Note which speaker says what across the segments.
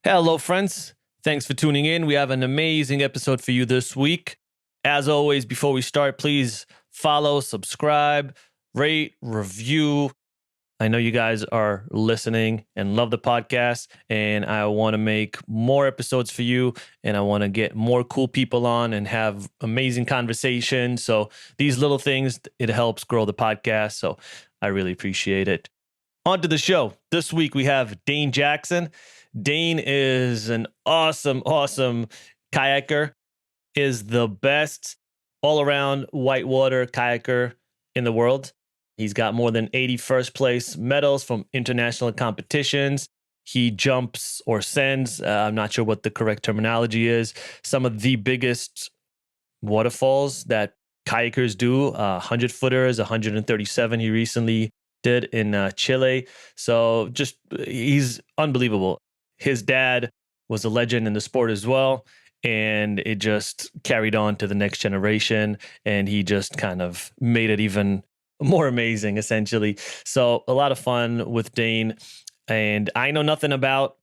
Speaker 1: Hello, friends. Thanks for tuning in. We have an amazing episode for you this week. As always, before we start, please follow, subscribe, rate, review. I know you guys are listening and love the podcast, and I want to make more episodes for you, and I want to get more cool people on and have amazing conversations. So these little things, it helps grow the podcast. So I really appreciate it. On to the show. This week we have Dane Jackson. Dane is an awesome kayaker, is the best all-around whitewater kayaker in the world. He's got more than 80 first-place medals from international competitions. He jumps or sends, I'm not sure what the correct terminology is, some of the biggest waterfalls that kayakers do, 100-footers, 137 he recently did in Chile. So just, he's unbelievable. His dad was a legend in the sport as well, and it just carried on to the next generation, and he just kind of made it even more amazing, essentially. So a lot of fun with Dane, and I know nothing about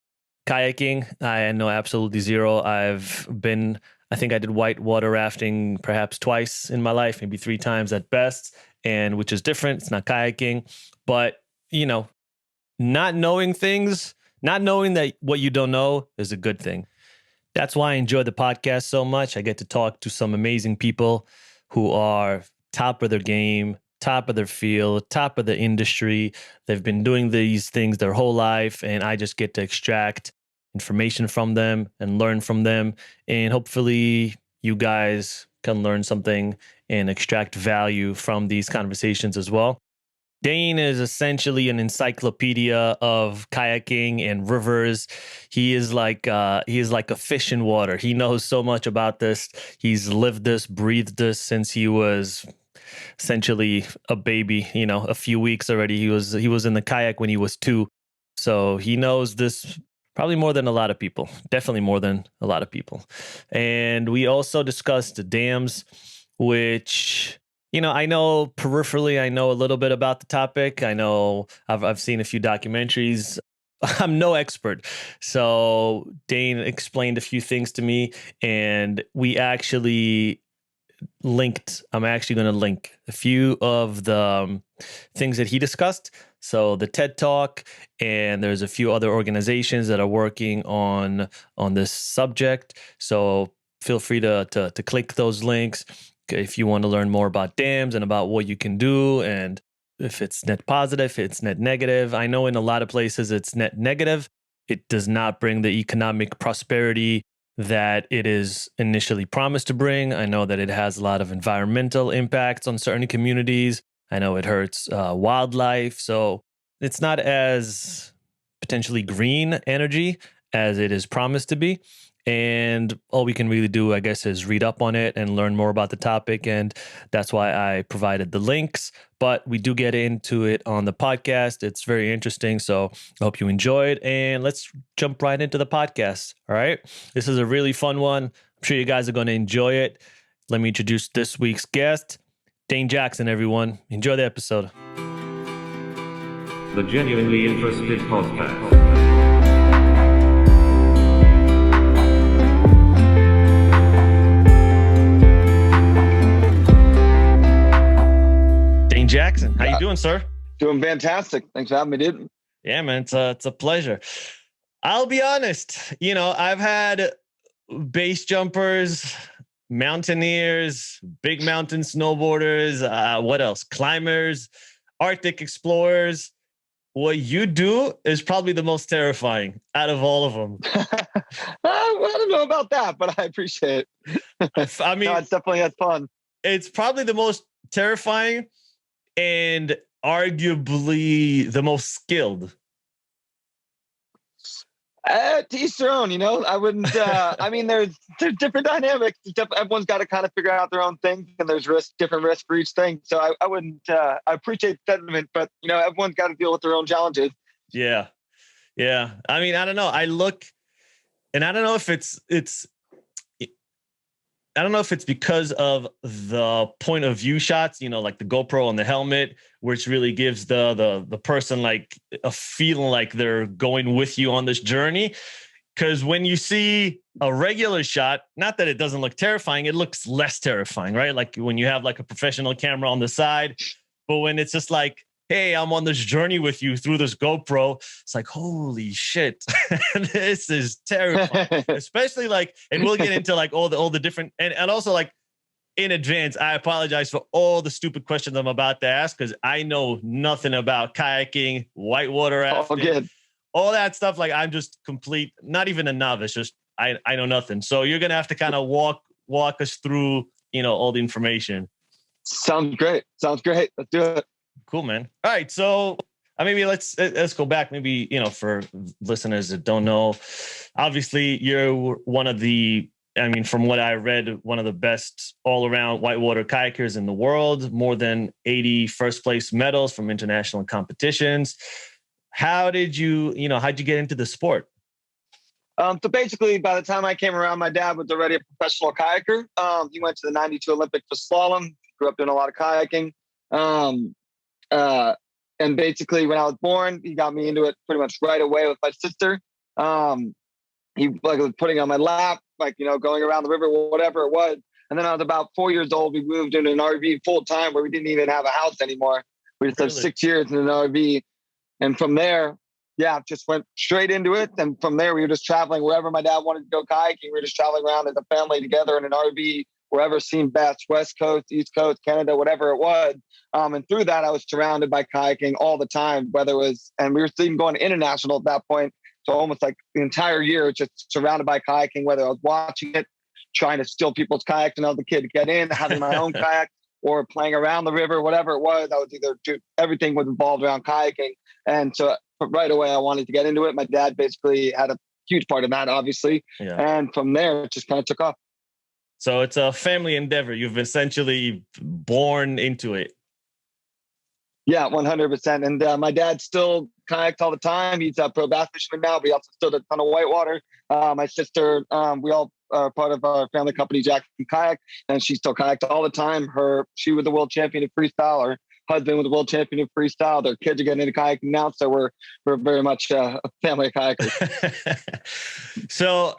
Speaker 1: kayaking. I know absolutely zero. I think I did whitewater rafting perhaps twice in my life, maybe 3 times at best, and which is different. It's not kayaking, but not knowing things, not knowing that what you don't know is a good thing. That's why I enjoy the podcast so much. I get to talk to some amazing people who are top of their game, top of their field, top of the industry. They've been doing these things their whole life, and I just get to extract information from them and learn from them. And hopefully you guys can learn something and extract value from these conversations as well. Dane is essentially an encyclopedia of kayaking and rivers. He is like a fish in water. He knows so much about this. He's lived this, breathed this since he was essentially a baby. A few weeks already. He was in the kayak when he was 2. So he knows this probably more than a lot of people. Definitely more than a lot of people. And we also discussed the dams, which, I know peripherally, I know a little bit about the topic. I know I've seen a few documentaries. I'm no expert. So Dane explained a few things to me, and we actually linked. I'm actually going to link a few of the things that he discussed. So the TED Talk, and there's a few other organizations that are working on this subject. So feel free to click those links if you want to learn more about dams and about what you can do, and if it's net positive, if it's net negative. I know in a lot of places it's net negative. It does not bring the economic prosperity that it is initially promised to bring. I know that it has a lot of environmental impacts on certain communities. I know it hurts wildlife. So it's not as potentially green energy as it is promised to be. And all we can really do, I guess, is read up on it and learn more about the topic. And that's why I provided the links. But we do get into it on the podcast. It's very interesting. So I hope you enjoyed. And let's jump right into the podcast. All right. This is a really fun one. I'm sure you guys are going to enjoy it. Let me introduce this week's guest, Dane Jackson, everyone. Enjoy the episode.
Speaker 2: The Genuinely Interested Podcast.
Speaker 1: Jackson, how you doing, sir?
Speaker 3: Doing fantastic. Thanks for having me, dude.
Speaker 1: Yeah, man, it's a pleasure. I'll be honest, I've had base jumpers, mountaineers, big mountain snowboarders, what else? Climbers, Arctic explorers. What you do is probably the most terrifying out of all of them.
Speaker 3: I don't know about that, but I appreciate it.
Speaker 1: I mean,
Speaker 3: no, it's definitely has fun.
Speaker 1: It's probably the most terrifying and arguably the most skilled.
Speaker 3: To each their own, I wouldn't, I mean, there's different dynamics. Everyone's got to kind of figure out their own thing, and there's different risks for each thing. So I wouldn't, I appreciate the sentiment, but everyone's got to deal with their own challenges.
Speaker 1: Yeah. I mean, I don't know. I look, and I don't know if it's I don't know if it's because of the point of view shots, you know, like the GoPro on the helmet, which really gives the person like a feeling like they're going with you on this journey. Because when you see a regular shot, not that it doesn't look terrifying, it looks less terrifying, right? Like when you have like a professional camera on the side, but when it's just like, hey, I'm on this journey with you through this GoPro, it's like, holy shit, this is terrifying. Especially like, and we'll get into like all the different, and also like in advance, I apologize for all the stupid questions I'm about to ask because I know nothing about kayaking, whitewater rafting, all that stuff. Like I'm just complete, not even a novice, just I know nothing. So you're gonna have to kind of walk us through, all the information.
Speaker 3: Sounds great. Let's do it.
Speaker 1: Cool, man. All right. So maybe let's go back. Maybe, for listeners that don't know, obviously you're one of the, from what I read, one of the best all around whitewater kayakers in the world, more than 80 first place medals from international competitions. How'd you get into the sport?
Speaker 3: So basically, by the time I came around, my dad was already a professional kayaker. He went to the 92 Olympic for slalom, grew up doing a lot of kayaking. And basically when I was born, he got me into it pretty much right away with my sister. He was putting on my lap, going around the river, whatever it was. And then I was about 4 years old. We moved into an RV full time where we didn't even have a house anymore. We just lived 6 years in an RV. And from there, just went straight into it. And from there, we were just traveling wherever my dad wanted to go kayaking. We were just traveling around as a family together in an RV, wherever seemed best, West Coast, East Coast, Canada, whatever it was. And through that, I was surrounded by kayaking all the time, and we were even going international at that point. So almost like the entire year, just surrounded by kayaking, whether I was watching it, trying to steal people's kayaks and other kid to get in, having my own kayak, or playing around the river, whatever it was. I was everything was involved around kayaking. And so right away, I wanted to get into it. My dad basically had a huge part of that, obviously. Yeah. And from there, it just kind of took off.
Speaker 1: So it's a family endeavor. You've essentially born into it.
Speaker 3: Yeah, 100%. And my dad still kayaks all the time. He's a pro bass fisherman now, but he also still does a ton of whitewater. My sister, we all are part of our family company, Jackson Kayaking, and she still kayaks all the time. She was the world champion of freestyle. Her husband was the world champion of freestyle. Their kids are getting into kayaking now, so we're very much a family of kayakers.
Speaker 1: So,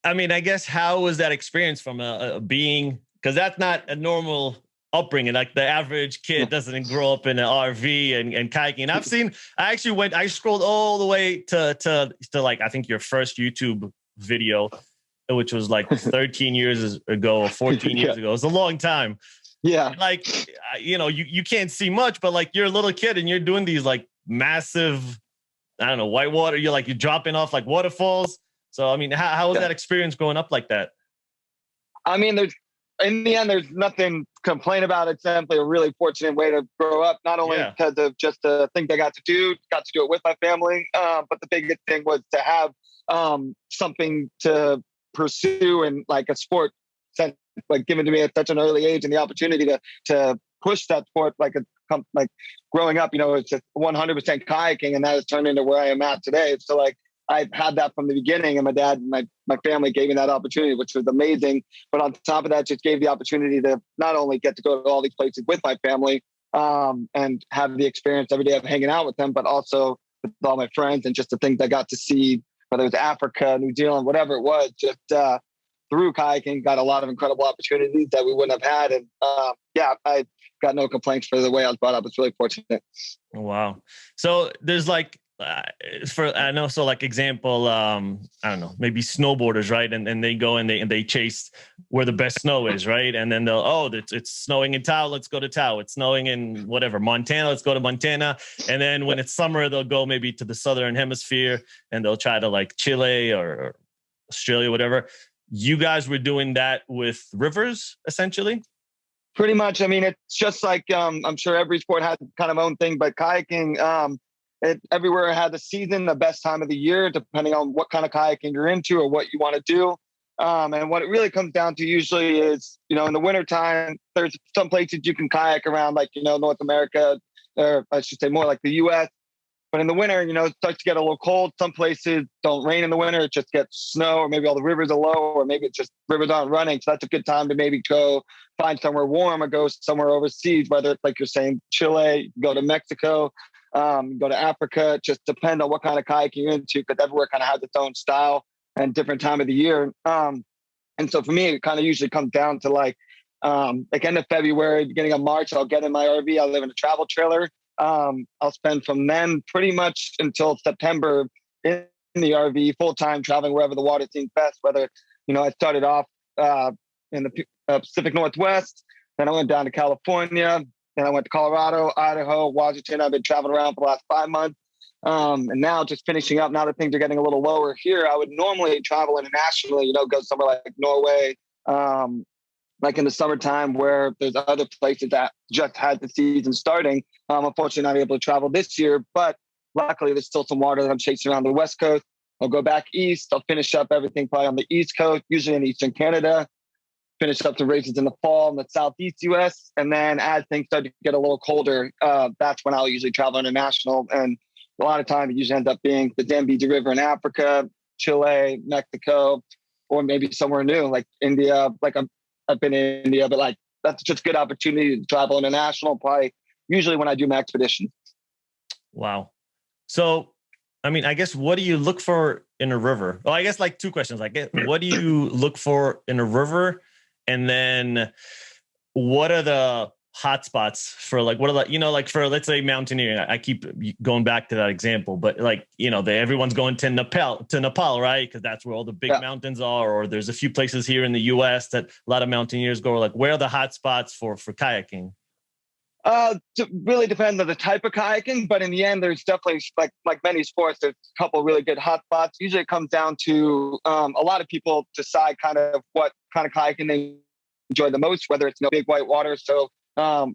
Speaker 1: I guess how was that experience from being, because that's not a normal upbringing. Like the average kid doesn't grow up in an RV and kayaking. I scrolled all the way to like, I think your first YouTube video, which was like 13 years ago or 14 years ago. It was a long time.
Speaker 3: Yeah.
Speaker 1: Like, you can't see much, but like you're a little kid and you're doing these like massive, I don't know, whitewater. You're dropping off like waterfalls. So, how was that experience growing up like that?
Speaker 3: In the end, there's nothing to complain about. It's simply a really fortunate way to grow up, not only because of just the things I got to do it with my family, but the biggest thing was to have something to pursue and like a sport given to me at such an early age, and the opportunity to push that sport like growing up, it's just 100% kayaking, and that has turned into where I am at today. So like I've had that from the beginning, and my dad and my family gave me that opportunity, which was amazing. But on top of that, just gave the opportunity to not only get to go to all these places with my family and have the experience every day of hanging out with them, but also with all my friends and just the things I got to see, whether it was Africa, New Zealand, whatever it was, just through kayaking, got a lot of incredible opportunities that we wouldn't have had. And I got no complaints for the way I was brought up. It's really fortunate.
Speaker 1: Wow. So there's like, example, I don't know, maybe snowboarders, right? And they go and they chase where the best snow is, right? And then it's snowing in Tahoe, let's go to Tahoe. It's snowing in whatever, Montana, let's go to Montana. And then when it's summer, they'll go maybe to the Southern Hemisphere and they'll try to like Chile or Australia, whatever. You guys were doing that with rivers, essentially?
Speaker 3: Pretty much. It's just like, I'm sure every sport has kind of own thing, but kayaking, it everywhere had the season, the best time of the year, depending on what kind of kayaking you're into or what you want to do. And what it really comes down to usually is, in the wintertime, there's some places you can kayak around, like, North America, or I should say more like the US. But in the winter, it starts to get a little cold. Some places don't rain in the winter. It just gets snow, or maybe all the rivers are low, or maybe it's just rivers aren't running. So that's a good time to maybe go find somewhere warm or go somewhere overseas, whether it's like you're saying, Chile, go to Mexico. Go to Africa. It just depends on what kind of kayak you're into, because everywhere kind of has its own style and different time of the year. And so for me, it kind of usually comes down to like end of February, beginning of March, I'll get in my RV. I'll live in a travel trailer. I'll spend from then pretty much until September in the RV full time, traveling wherever the water seems best. Whether, I started off in the Pacific Northwest, then I went down to California, then I went to Colorado, Idaho, Washington. I've been traveling around for the last 5 months. And now just finishing up, now that things are getting a little lower here, I would normally travel internationally, go somewhere like Norway, like in the summertime where there's other places that just had the season starting. Unfortunately, not able to travel this year, but luckily there's still some water that I'm chasing around the West Coast. I'll go back east. I'll finish up everything probably on the East Coast, usually in Eastern Canada, finish up the races in the fall in the Southeast US. And then as things start to get a little colder, that's when I'll usually travel international. And a lot of time it usually ends up being the Zambezi River in Africa, Chile, Mexico, or maybe somewhere new like India. Like I've been in India, but like that's just a good opportunity to travel international. Probably usually when I do my expedition.
Speaker 1: Wow. So, I mean, I guess what do you look for in a river? Well, I guess like 2 questions. Like, what do you look for in a river, and then what are the hot spots for like, what are the, like for, let's say mountaineering, I keep going back to that example, but like, everyone's going to Nepal, right? Cause that's where all the big mountains are, or there's a few places here in the US that a lot of mountaineers go. Like, where are the hot spots for kayaking?
Speaker 3: It really depends on the type of kayaking, but in the end, there's definitely like many sports, there's a couple really good hot spots. Usually it comes down to, a lot of people decide kind of what kind of kayaking they enjoy the most, whether it's big whitewater. So,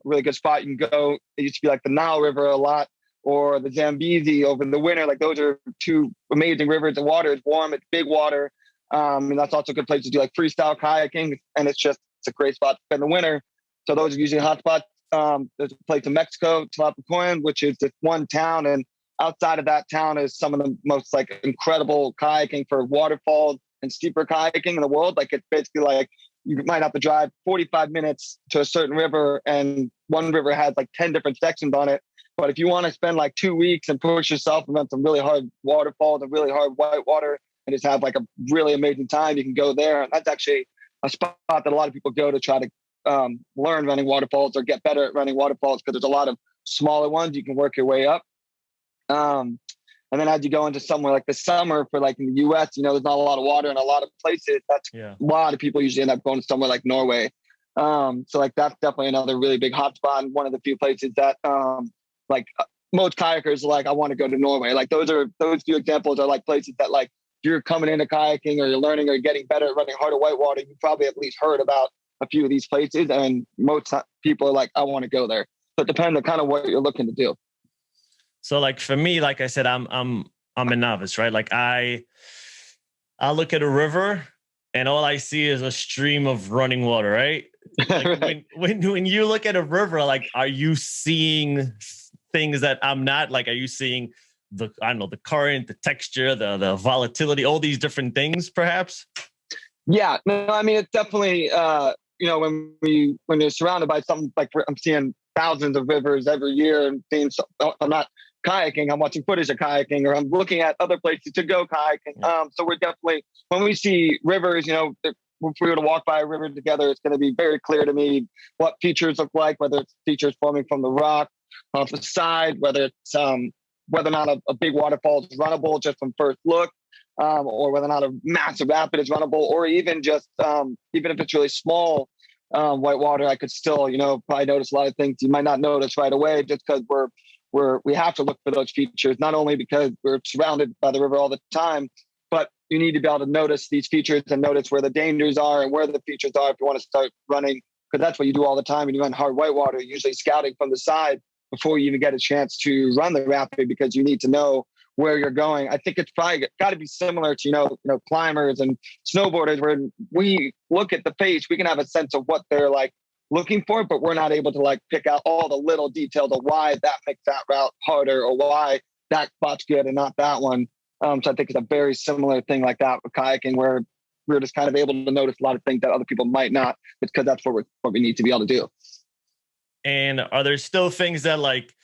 Speaker 3: really good spot you can go. It used to be like the Nile River a lot, or the Zambezi over the winter. Like those are 2 amazing rivers. The water is warm, it's big water. And that's also a good place to do like freestyle kayaking. And it's a great spot to spend the winter. So those are usually hot spots. There's a place in Mexico, Tlalpujahua, which is just one town. And outside of that town is some of the most like incredible kayaking for waterfalls and steeper kayaking in the world. Like it's basically like, you might have to drive 45 minutes to a certain river, and one river has like 10 different sections on it. But if you want to spend like 2 weeks and push yourself and run some really hard waterfalls and really hard whitewater and just have like a really amazing time, you can go there. And that's actually a spot that a lot of people go to try to learn running waterfalls or get better at running waterfalls, because there's a lot of smaller ones. You can work your way up. And then as you go into somewhere like the summer for like in the US, there's not a lot of water in a lot of places. A lot of people usually end up going to somewhere like Norway. So like that's definitely another really big hotspot. And one of the few places that most kayakers are like, I want to go to Norway. Like those few examples are like places that like if you're coming into kayaking or you're learning or getting better at running harder whitewater, you probably at least heard about a few of these places. And most people are like, I want to go there. So it depends on kind of what you're looking to do.
Speaker 1: So like for me, like I said, I'm a novice, right? Like I look at a river and all I see is a stream of running water, right? Like when you look at a river, like, are you seeing things that I'm not? Like, are you seeing the current, the texture, the volatility, all these different things, perhaps?
Speaker 3: Yeah, no, I mean, it's definitely, when you're surrounded by something like I'm seeing thousands of rivers every year and seeing, I'm not kayaking, I'm watching footage of kayaking, or I'm looking at other places to go kayaking. So we're definitely, when we see rivers, if we were to walk by a river together, it's going to be very clear to me what features look like, whether it's features forming from the rock off the side, whether it's whether or not a big waterfall is runnable just from first look, or whether or not a massive rapid is runnable, or even just even if it's really small whitewater, I could still probably notice a lot of things you might not notice right away, just because we have to look for those features, not only because we're surrounded by the river all the time, but you need to be able to notice these features and notice where the dangers are and where the features are if you want to start running, because that's what you do all the time when you run hard whitewater, usually scouting from the side before you even get a chance to run the rapid, because you need to know where you're going. I think it's probably got to be similar to, climbers and snowboarders, where we look at the face, we can have a sense of what they're like looking for, but we're not able to like pick out all the little details of why that makes that route harder or why that spot's good and not that one. So I think it's a very similar thing like that with kayaking, where we're just kind of able to notice a lot of things that other people might not, because that's what we need to be able to do.
Speaker 1: And are there still things that like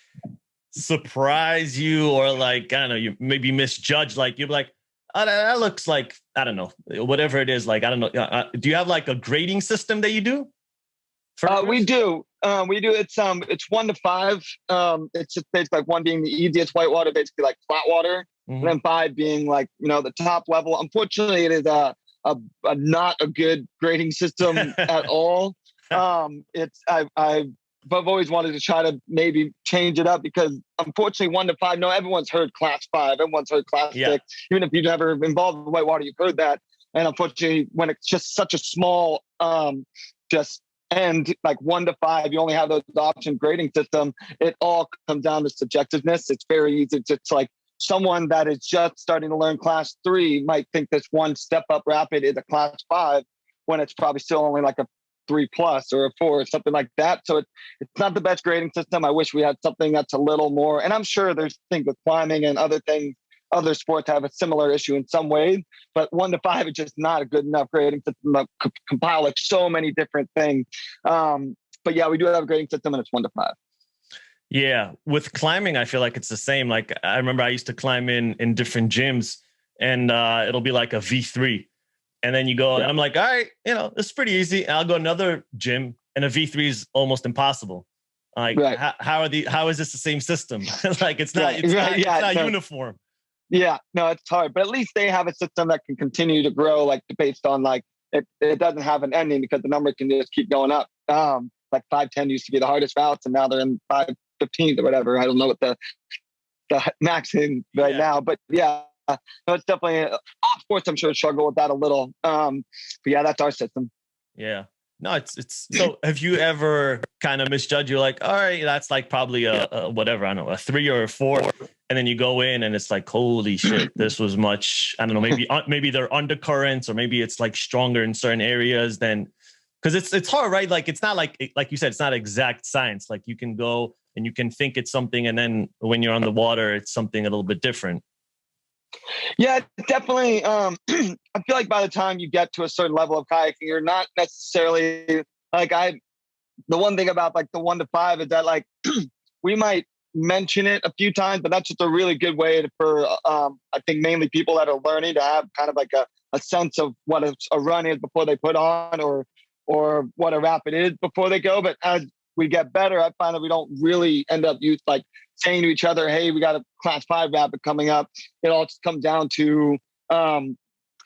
Speaker 1: surprise you, or like, I don't know, you maybe misjudge, like you're like, oh, that looks like, I don't know, whatever it is. Like, I don't know. Do you have like a grading system that you do?
Speaker 3: We do. We do. It's 1 to 5. It's just basically like 1 being the easiest whitewater, basically like flat water, and then 5 being like, the top level. Unfortunately, it is a not a good grading system at all. I've always wanted to try to maybe change it up, because unfortunately 1 to 5, no, everyone's heard class 5, everyone's heard class 6. Even if you've never been involved with whitewater, you've heard that. And unfortunately, when it's just such a small, and like 1 to 5, you only have those option grading system. It all comes down to subjectiveness. It's very easy. It's like someone that is just starting to learn class 3 might think this one step up rapid is a class 5, when it's probably still only like a 3+ or a 4 or something like that. So it's not the best grading system. I wish we had something that's a little more, and I'm sure there's things with climbing and other things, other sports have a similar issue in some ways, but 1 to 5 is just not a good enough grading system to compile like so many different things. But yeah, we do have a grading system, and it's 1 to 5.
Speaker 1: Yeah. With climbing, I feel like it's the same. Like, I remember I used to climb in different gyms, and it'll be like a V3. And then you go, and I'm like, all right, it's pretty easy. And I'll go another gym, and a V3 is almost impossible. Like, how is this the same system? Like, it's not uniform.
Speaker 3: Yeah, no, it's hard, but at least they have a system that can continue to grow, like based on like, it doesn't have an ending, because the number can just keep going up. Like 510 used to be the hardest routes, and now they're in 515 or whatever. I don't know what the max in now, but yeah. No, it's definitely all sports. I'm sure struggle with that a little. But yeah, that's our system.
Speaker 1: Yeah. No, it's so. Have you ever kind of misjudged? You're like, all right, that's like probably a whatever, I don't know, a 3 or a 4, and then you go in and it's like, holy shit, this was much. I don't know, maybe there are undercurrents, or maybe it's like stronger in certain areas than, because it's hard, right? Like, it's not like you said, it's not exact science. Like, you can go and you can think it's something, and then when you're on the water, it's something a little bit different.
Speaker 3: Yeah, definitely. I feel like by the time you get to a certain level of kayaking, you're not necessarily like the one thing about like the 1 to 5 is that like we might mention it a few times, but that's just a really good way for I think mainly people that are learning to have kind of like a sense of what a run is before they put on, or what a rapid is before they go. But as we get better, I find that we don't really end up like saying to each other, hey, we got a class 5 rapid coming up. It all just comes down to kind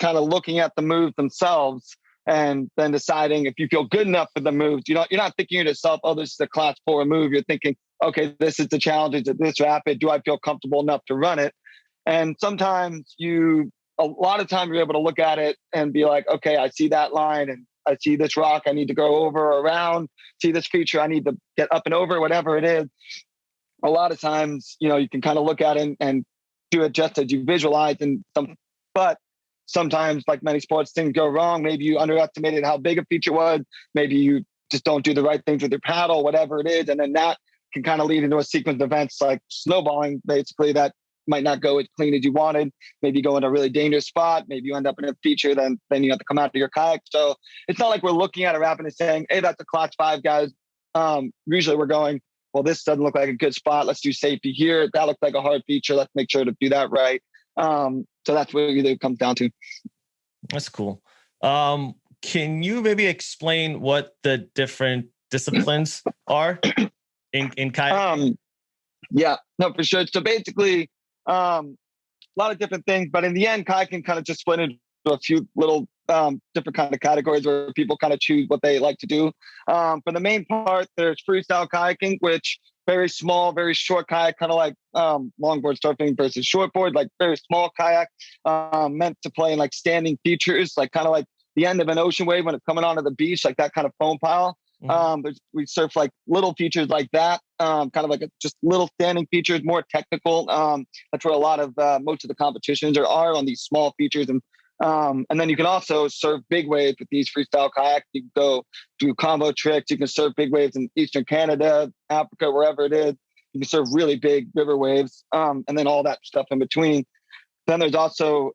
Speaker 3: of looking at the moves themselves, and then deciding if you feel good enough for the moves. You're not thinking to yourself, oh, this is a class 4 move. You're thinking, okay, this is the challenge of this rapid. Do I feel comfortable enough to run it? And sometimes a lot of times you're able to look at it and be like, okay, I see that line, and I see this rock I need to go over or around, see this feature I need to get up and over, whatever it is. A lot of times, you can kind of look at it and do it just as you visualize. But sometimes, like many sports, things go wrong. Maybe you underestimated how big a feature was. Maybe you just don't do the right things with your paddle, whatever it is. And then that can kind of lead into a sequence of events like snowballing, basically, that might not go as clean as you wanted. Maybe you go in a really dangerous spot. Maybe you end up in a feature, then you have to come out of your kayak. So it's not like we're looking at a rapid and saying, hey, that's a class 5, guys. Usually we're going, well, this doesn't look like a good spot. Let's do safety here. That looks like a hard feature. Let's make sure to do that right. So that's what it comes down to.
Speaker 1: That's cool. Can you maybe explain what the different disciplines are in kayaking?
Speaker 3: Yeah, no, for sure. So basically, a lot of different things, but in the end, kayaking kind of just split into a few little different kind of categories where people kind of choose what they like to do. For the main part, there's freestyle kayaking, which very small, very short kayak, kind of like longboard surfing versus shortboard, like very small kayak, meant to play in like standing features, like kind of like the end of an ocean wave when it's coming onto the beach, like that kind of foam pile. We surf like little features like that, kind of like just little standing features, more technical. That's where a lot of most of the competitions are on these small features. And then you can also surf big waves with these freestyle kayaks. You can go do combo tricks. You can surf big waves in Eastern Canada, Africa, wherever it is. You can surf really big river waves, and then all that stuff in between. Then there's also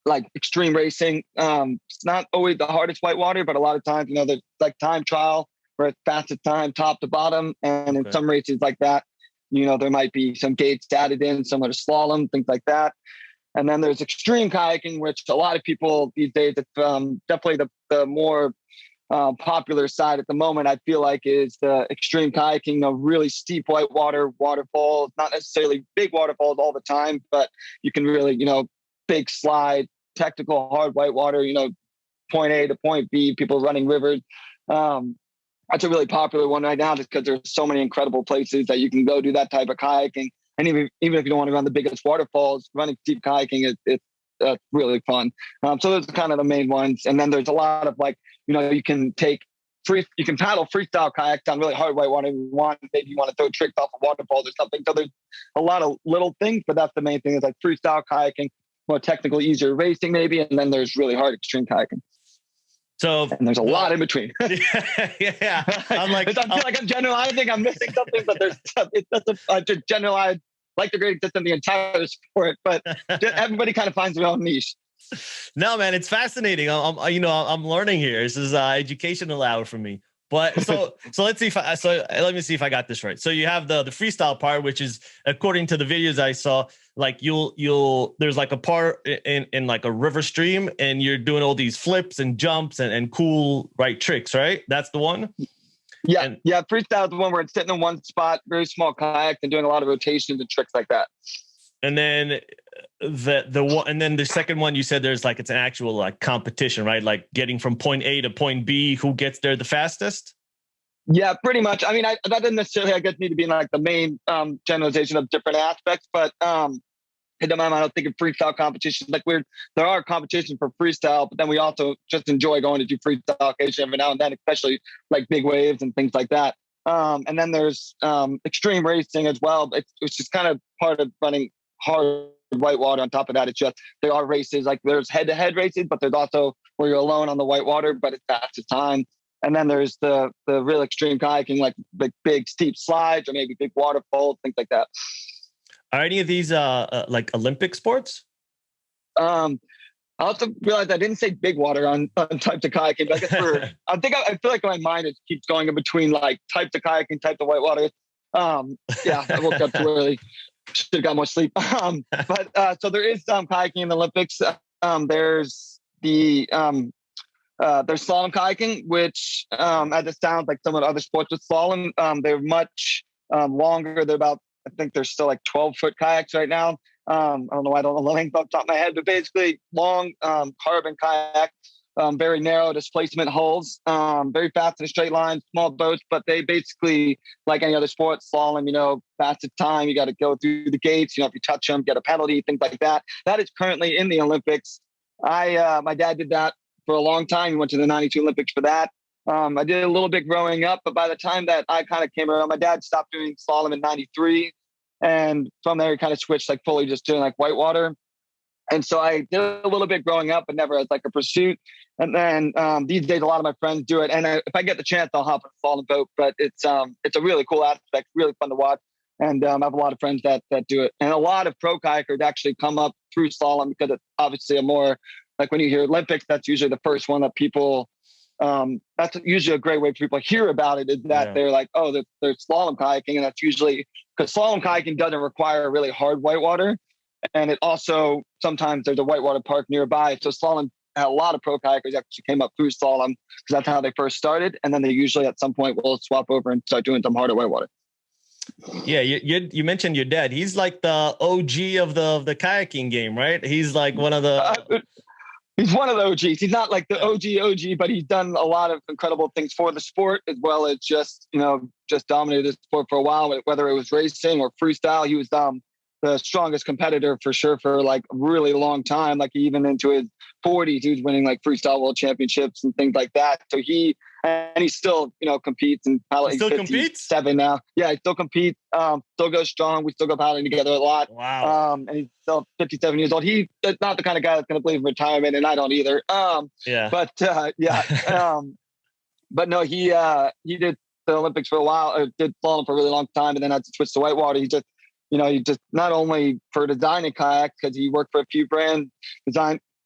Speaker 3: like extreme racing. It's not always the hardest whitewater, but a lot of times, there's like time trial where it's fastest time, top to bottom. And in some races like that, there might be some gates added in, similar to slalom, things like that. And then there's extreme kayaking, which a lot of people these days, it's definitely the more popular side at the moment, I feel like, is the extreme kayaking, really steep whitewater waterfalls, not necessarily big waterfalls all the time, but you can really, big slide, technical, hard whitewater, point A to point B, people running rivers. That's a really popular one right now, just because there's so many incredible places that you can go do that type of kayaking. And even if you don't want to run the biggest waterfalls, running steep kayaking is really fun. So those are kind of the main ones. And then there's a lot of you can paddle freestyle kayaks on really hard whitewater if you want. Maybe you want to throw tricks off of waterfalls or something. So there's a lot of little things, but that's the main thing, is like freestyle kayaking, more technical, easier racing maybe. And then there's really hard extreme kayaking. And there's a lot in between.
Speaker 1: Yeah.
Speaker 3: I feel like I'm generalizing. I'm missing something, but I just generalize like the great system, the entire sport, but everybody kind of finds their own niche.
Speaker 1: No, man, it's fascinating. I'm learning here. This is educational hour for me. But so let me see if I got this right. So you have the freestyle part, which is, according to the videos I saw, like there's like a part in like a river stream, and you're doing all these flips and jumps and cool tricks, right? That's the one.
Speaker 3: Yeah. Freestyle is the one where it's sitting in one spot, very small kayak, and doing a lot of rotations and tricks like that.
Speaker 1: And then the second one, you said there's it's an actual competition, right? Like getting from point A to point B, who gets there the fastest?
Speaker 3: Yeah, pretty much. I mean, that doesn't necessarily, I guess, need to be in the main generalization of different aspects, but in my mind, I don't think of freestyle competitions. There are competitions for freestyle, but then we also just enjoy going to do freestyle occasionally every now and then, especially like big waves and things like that. And then there's extreme racing as well. It's just kind of part of running hard whitewater. On top of that, it's just, there are races, like there's head-to-head races, but there's also where you're alone on the whitewater, but it's fastest time. And then there's the real extreme kayaking, like big steep slides or maybe big waterfalls, things like that.
Speaker 1: Are any of these like Olympic sports?
Speaker 3: I also realized I didn't say big water on types of kayaking. But I guess I feel like my mind keeps going in between like types of kayaking, types of whitewater. Yeah, I woke up too early. Should have got more sleep. But so there is kayaking in the Olympics. There's there's slalom kayaking, which as it sounds like some of the other sports with slalom, they're much longer. They're about, I think there's still like 12-foot kayaks right now. I don't know. I don't know the length off the top of my head, but basically long carbon kayak, very narrow displacement hulls, very fast in a straight line, small boats, but they basically, like any other sport, slalom, fastest time, you got to go through the gates. If you touch them, get a penalty, things like that. That is currently in the Olympics. My dad did that for a long time. He went to the 92 Olympics for that. I did a little bit growing up, but by the time that I kind of came around, my dad stopped doing slalom in 93. And from there, he kind of switched fully just doing whitewater. And so I did a little bit growing up, but never as a pursuit. And then these days, a lot of my friends do it. And if I get the chance, I'll hop on a slalom boat. But it's a really cool aspect, really fun to watch. And I have a lot of friends that do it. And a lot of pro kayakers actually come up through slalom because it's obviously a more, when you hear Olympics, that's usually the first one that people, that's usually a great way for people to hear about it, is that they're like, oh, they're slalom kayaking. And that's usually because slalom kayaking doesn't require really hard whitewater. And it also, sometimes there's a whitewater park nearby. So slalom, a lot of pro kayakers actually came up through slalom because that's how they first started. And then they usually at some point will swap over and start doing some harder whitewater.
Speaker 1: Yeah, you mentioned your dad. He's like the OG of the kayaking game, right? He's like one of the...
Speaker 3: He's one of the OGs. He's not like the OG, but he's done a lot of incredible things for the sport, as well as just dominated the sport for a while, whether it was racing or freestyle. He was the strongest competitor for sure for a really long time. Even into his 40s, he was winning freestyle world championships and things like that. So he still, competes and paddling.
Speaker 1: Still competes?
Speaker 3: 7 now. Yeah, he still competes. Still goes strong. We still go paddling together a lot.
Speaker 1: Wow.
Speaker 3: And he's still 57 years old. He's not the kind of guy that's going to believe in retirement, and I don't either. But but no, he did the Olympics for a while, or did slalom for a really long time, and then had to switch to whitewater. He just not only for designing kayaks, because he worked for a few brands,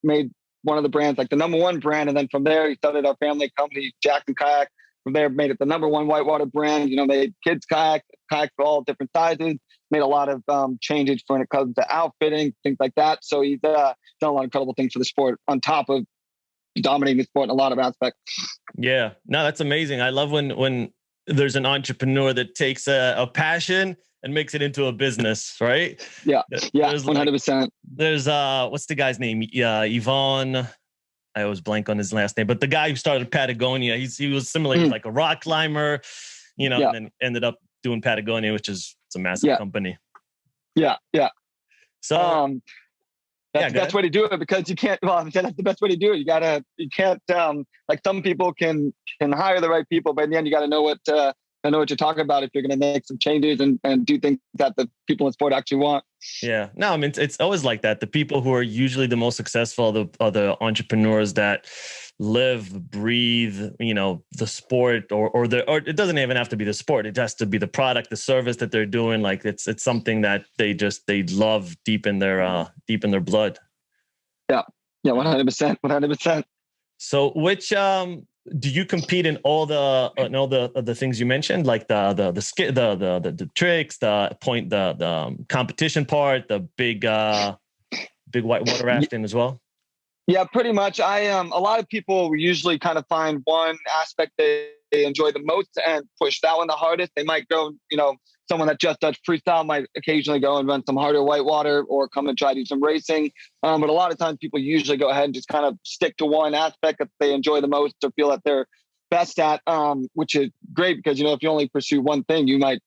Speaker 3: made one of the brands the number one brand, and then from there he started our family company, Jackson Kayaking, there, made it the number 1 whitewater brand. Made kids kayaks for all different sizes, made a lot of changes when it comes to outfitting, things like that. So he's done a lot of incredible things for the sport on top of dominating the sport in a lot of aspects.
Speaker 1: Yeah, no, that's amazing. I love when there's an entrepreneur that takes a passion and makes it into a business, right?
Speaker 3: Yeah,
Speaker 1: There's
Speaker 3: 100%.
Speaker 1: There's what's the guy's name? Yvonne. I always blank on his last name, but the guy who started Patagonia, he was similar. He's like a rock climber, and then ended up doing Patagonia, which is it's a massive company.
Speaker 3: Yeah.
Speaker 1: So
Speaker 3: that's the best way to do it, because you can't. Well, that's the best way to do it. You can't. Like some people can hire the right people, but in the end, you got to know what you're talking about if you're going to make some changes and do things that the people in sport actually want.
Speaker 1: Yeah, no, I mean it's always like that. The people who are usually the most successful are the entrepreneurs that live, breathe, the sport, or it doesn't even have to be the sport. It has to be the product, the service that they're doing. Like it's something that they love deep in their blood.
Speaker 3: Yeah, 100%.
Speaker 1: So which do you compete in all the things you mentioned, like the tricks, the competition part, the big whitewater rafting as well?
Speaker 3: Yeah, pretty much. A lot of people usually kind of find one aspect they enjoy the most and push that one the hardest. They might go, someone that just does freestyle might occasionally go and run some harder whitewater or come and try to do some racing. But a lot of times people usually go ahead and just kind of stick to one aspect that they enjoy the most or feel that they're best at, which is great because, if you only pursue one thing, you're probably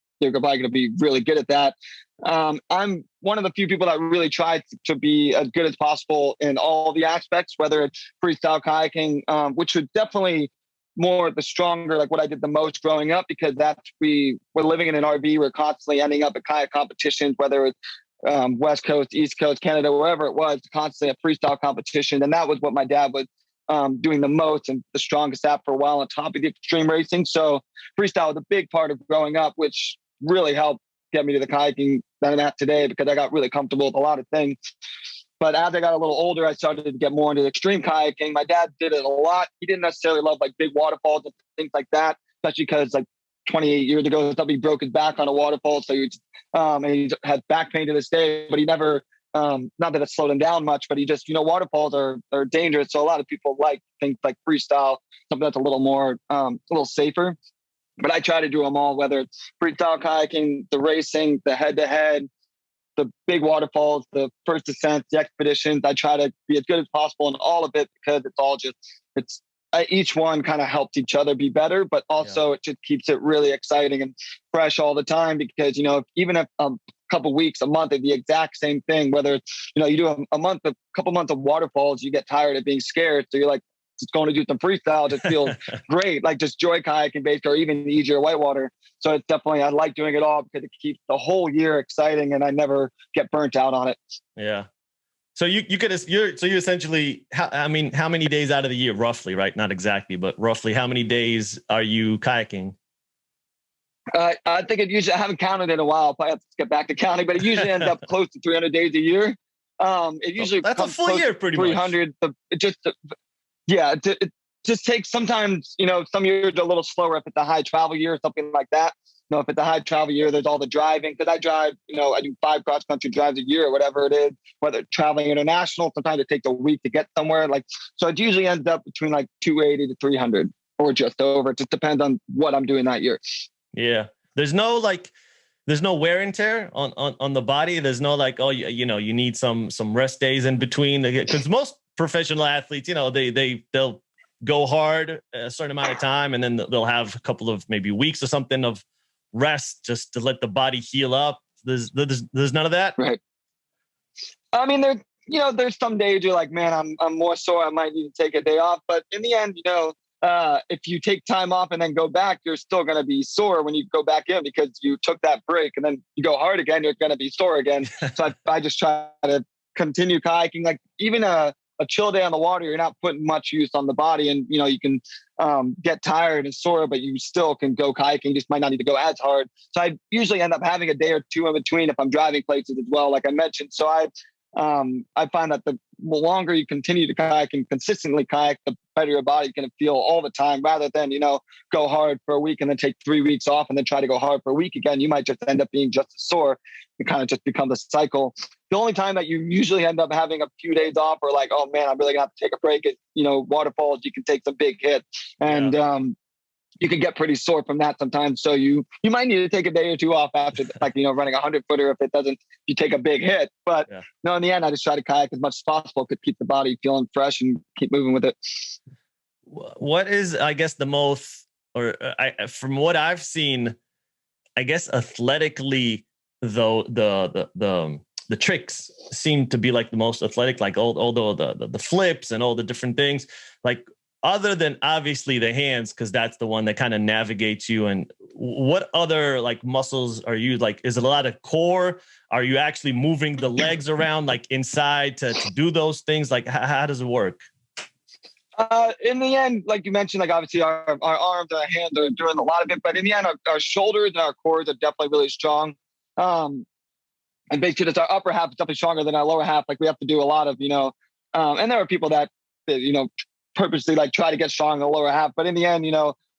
Speaker 3: going to be really good at that. I'm one of the few people that really try to be as good as possible in all the aspects, whether it's freestyle kayaking, which would definitely more the stronger, like what I did the most growing up, because we're living in an RV. We're constantly ending up at kayak competitions, whether it's West Coast, East Coast, Canada, wherever it was, constantly a freestyle competition. And that was what my dad was doing the most and the strongest at for a while on top of the extreme racing. So freestyle was a big part of growing up, which really helped get me to the kayaking that I'm at today, because I got really comfortable with a lot of things. But as I got a little older, I started to get more into extreme kayaking. My dad did it a lot. He didn't necessarily love like big waterfalls and things like that, especially because like 28 years ago, he broke his back on a waterfall. So he had back pain to this day, but he never, not that it slowed him down much, but he just, waterfalls are dangerous. So a lot of people like things like freestyle, something that's a little more, a little safer. But I try to do them all, whether it's freestyle kayaking, the racing, the head-to-head, the big waterfalls, the first descents, the expeditions. I try to be as good as possible in all of it, because it's all each one kind of helps each other be better, but also it just keeps it really exciting and fresh all the time. Because, even if a couple weeks, a month of the exact same thing, whether it's, you do a couple months of waterfalls, you get tired of being scared. So you're like, just going to do some freestyle just feels great, like just joy kayaking based, or even easier whitewater. So it's definitely, I like doing it all because it keeps the whole year exciting and I never get burnt out on it.
Speaker 1: Yeah. So you essentially, how many days out of the year, roughly, right? Not exactly, but roughly how many days are you kayaking?
Speaker 3: I think I haven't counted in a while. I'll probably have to get back to counting, but it usually ends up close to 300 days a year. It usually
Speaker 1: that's a full year, pretty
Speaker 3: 300, much. It just takes sometimes, some years are a little slower if it's a high travel year or something like that. If it's a high travel year, there's all the driving, because I drive, I do 5 cross country drives a year or whatever it is, whether it's traveling international, sometimes it takes a week to get somewhere. So it usually ends up between 280 to 300 or just over. It just depends on what I'm doing that year.
Speaker 1: Yeah. There's no wear and tear on the body. There's no you need some rest days in between, because most professional athletes, they'll go hard a certain amount of time, and then they'll have a couple of maybe weeks or something of rest just to let the body heal up. There's none of that.
Speaker 3: Right. I mean, there's some days you're like, man, I'm more sore, I might need to take a day off. But in the end, if you take time off and then go back, you're still going to be sore when you go back in, because you took that break, and then you go hard again, you're going to be sore again. So I just try to continue kayaking. Like even a chill day on the water, you're not putting much use on the body, and you can get tired and sore, but you still can go kayaking. Just might not need to go as hard. So I usually end up having a day or two in between if I'm driving places as well, like I mentioned. So I find that the longer you continue to kayak and consistently kayak, the better your body's going to feel all the time, rather than, go hard for a week and then take 3 weeks off and then try to go hard for a week again. You might just end up being just as sore. It kind of just becomes a cycle. The only time that you usually end up having a few days off or like, oh man, I'm really gonna have to take a break is, waterfalls. You can take some big hits and, you can get pretty sore from that sometimes. So you might need to take a day or two off after, like, running a 100-footer if you take a big hit. But no, in the end, I just try to kayak as much as possible to keep the body feeling fresh and keep moving with it.
Speaker 1: What is, I guess, the most, from what I've seen, I guess athletically, though, the tricks seem to be like the most athletic, like all the flips and all the different things, like, other than obviously the hands, because that's the one that kind of navigates you. And what other like muscles are you like? Is it a lot of core? Are you actually moving the legs around like inside to do those things? Like how does it work?
Speaker 3: In the end, like you mentioned, like obviously our arms, our hands are doing a lot of it, but in the end, our shoulders and our cores are definitely really strong. And basically just our upper half is definitely stronger than our lower half. Like we have to do a lot of, and there are people that purposely like try to get strong in the lower half. But in the end,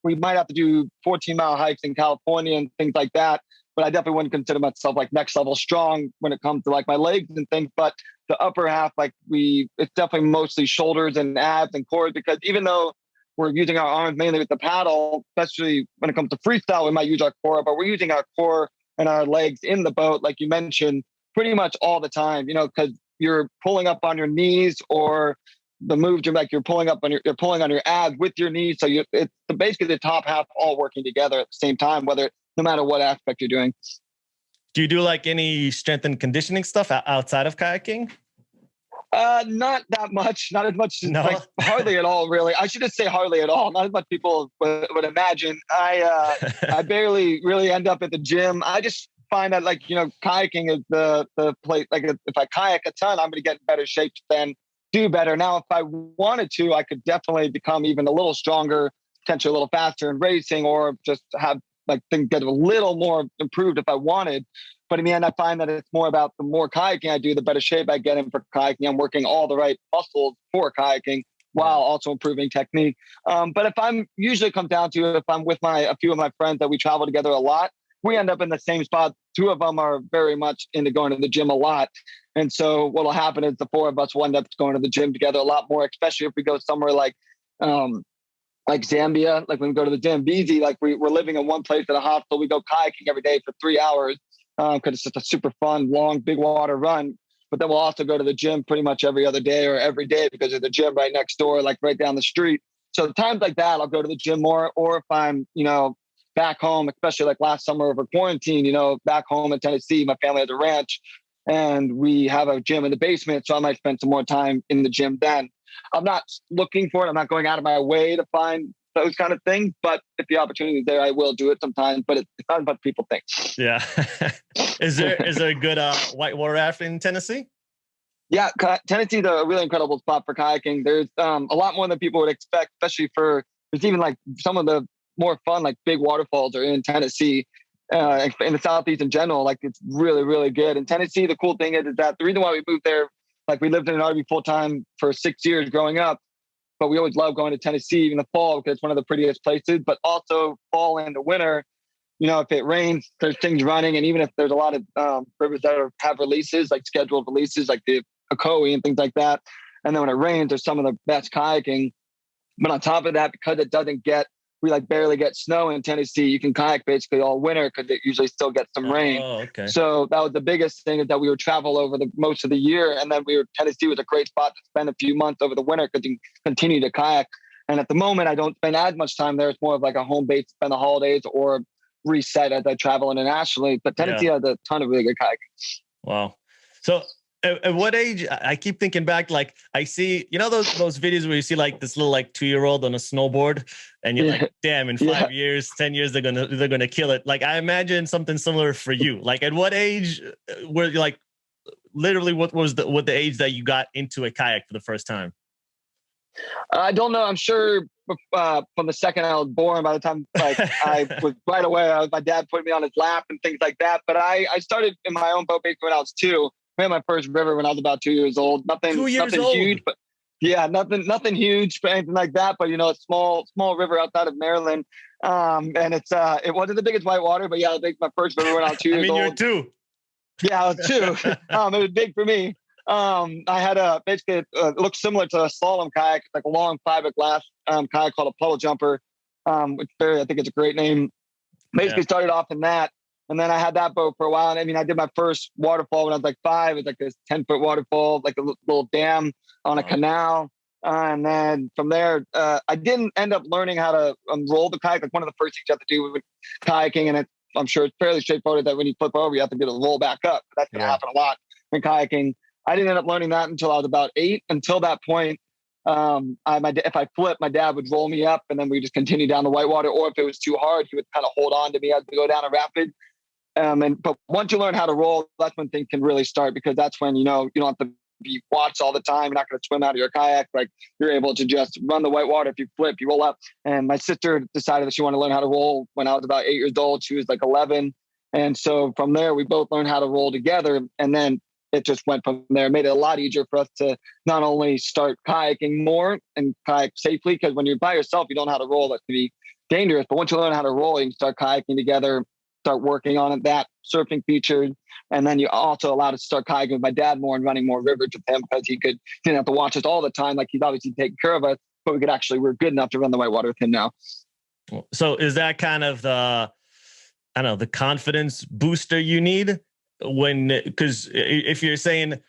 Speaker 3: we might have to do 14-mile hikes in California and things like that. But I definitely wouldn't consider myself like next level strong when it comes to like my legs and things. But the upper half, like it's definitely mostly shoulders and abs and core, because even though we're using our arms mainly with the paddle, especially when it comes to freestyle, we might use our core, but we're using our core and our legs in the boat, like you mentioned, pretty much all the time, because you're pulling up on your knees, or the moves you're pulling up on you're pulling on your abs with your knees. So it's basically the top half all working together at the same time, no matter what aspect you're doing.
Speaker 1: Do you do like any strength and conditioning stuff outside of kayaking?
Speaker 3: Not that much, not as much,
Speaker 1: No?
Speaker 3: like hardly at all, really. I should just say hardly at all. Not as much people would imagine. I barely really end up at the gym. I just find that like, kayaking is the place. Like if I kayak a ton, I'm going to get in better shape than do better. Now, if I wanted to, I could definitely become even a little stronger, potentially a little faster in racing, or just have like things get a little more improved if I wanted. But in the end, I find that it's more about the more kayaking I do, the better shape I get in for kayaking. I'm working all the right muscles for kayaking while also improving technique. But if usually comes down to if I'm with a few of my friends that we travel together a lot, we end up in the same spot. 2 of them are very much into going to the gym a lot. And so what will happen is the 4 of us will end up going to the gym together a lot more, especially if we go somewhere like Zambia. Like when we go to the Zambezi, like we're living in one place at a hostel. We go kayaking every day for 3 hours because it's just a super fun, long, big water run. But then we'll also go to the gym pretty much every other day or every day because there's a gym right next door, like right down the street. So times like that, I'll go to the gym more. Or if I'm, back home, especially like last summer over quarantine, back home in Tennessee, my family has a ranch and we have a gym in the basement. So I might spend some more time in the gym then. I'm not looking for it. I'm not going out of my way to find those kind of things, but if the opportunity is there, I will do it sometimes, but it's not what people think.
Speaker 1: Yeah. Is there a good whitewater rafting in Tennessee?
Speaker 3: Yeah. Tennessee is a really incredible spot for kayaking. There's a lot more than people would expect, especially there's even like some of the more fun, like big waterfalls are in Tennessee, in the Southeast in general. Like it's really, really good. In Tennessee, the cool thing is that the reason why we moved there, like we lived in an RV full time for 6 years growing up, but we always love going to Tennessee in the fall because it's one of the prettiest places, but also fall into winter, if it rains, there's things running. And even if there's a lot of rivers that have releases, like scheduled releases, like the Ocoee and things like that. And then when it rains, there's some of the best kayaking. But on top of that, because we like barely get snow in Tennessee, you can kayak basically all winter because it usually still gets some rain.
Speaker 1: Oh, okay.
Speaker 3: So that was the biggest thing, is that we would travel over most of the year. And then Tennessee was a great spot to spend a few months over the winter because you continue to kayak. And at the moment, I don't spend as much time there. It's more of like a home base to spend the holidays or reset as I travel internationally. But Tennessee has a ton of really good kayaking.
Speaker 1: Wow. So at what age? I keep thinking back, like I see, those videos where you see like this little like 2-year-old on a snowboard, and you're like, damn, in 5 years, 10 years, they're gonna kill it. Like I imagine something similar for you. Like at what age were you like, literally, what the age that you got into a kayak for the first time?
Speaker 3: I don't know. I'm sure from the second I was born, by the time I was right away, my dad put me on his lap and things like that. But I started in my own boat basically when I was 2. I had my first river when I was about 2 years old. Nothing huge, but yeah, nothing huge, but anything like that. But a small river outside of Maryland. And it wasn't the biggest whitewater, but yeah, I think my first river when I was 2 years old.
Speaker 1: You're two.
Speaker 3: Yeah, I was two. It was big for me. I had basically it looks similar to a slalom kayak, like a long fiberglass kayak called a puddle jumper, which I think it's a great name. Basically started off in that. And then I had that boat for a while. And I mean, I did my first waterfall when I was like 5. It was like this 10-foot waterfall, like a little dam on a canal. And then from there, I didn't end up learning how to roll the kayak. Like one of the first things you have to do with kayaking, and I'm sure it's fairly straightforward that when you flip over, you have to get a roll back up. That's going to happen a lot in kayaking. I didn't end up learning that until I was about 8. Until that point, if I flipped, my dad would roll me up, and then we just continue down the whitewater. Or if it was too hard, he would kind of hold on to me as we go down a rapid. But once you learn how to roll, that's when things can really start, because that's when you don't have to be watched all the time. You're not going to swim out of your kayak. Like, you're able to just run the whitewater. If you flip, you roll up. And my sister decided that she wanted to learn how to roll when I was about 8 years old. She was like 11. And so from there, we both learned how to roll together. And then it just went from there. It made it a lot easier for us to not only start kayaking more and kayak safely, because when you're by yourself, you don't know how to roll. That can be dangerous. But once you learn how to roll, you can start kayaking together, start working on it, that surfing featured. And then you also allowed us to start kayaking with my dad more and running more rivers with him, because didn't have to watch us all the time. Like, he's obviously taking care of us, but we're good enough to run the whitewater with him now.
Speaker 1: So is that kind of the confidence booster you need because if you're saying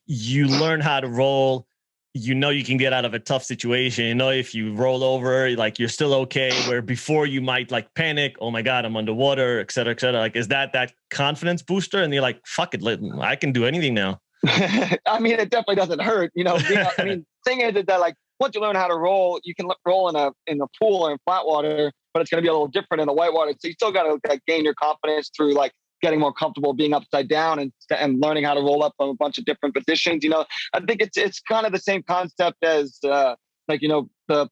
Speaker 1: you learn how to roll, you can get out of a tough situation. If you roll over, like, you're still okay. Where before you might like panic, oh my God, I'm underwater, et cetera, et cetera. Like, is that confidence booster? And you're like, fuck it, I can do anything now.
Speaker 3: I mean, it definitely doesn't hurt. I mean, thing is that, like, once you learn how to roll, you can roll in a pool or in flat water, but it's going to be a little different in the whitewater. So you still got to gain your confidence through like getting more comfortable being upside down and learning how to roll up from a bunch of different positions. I think it's kind of the same concept as the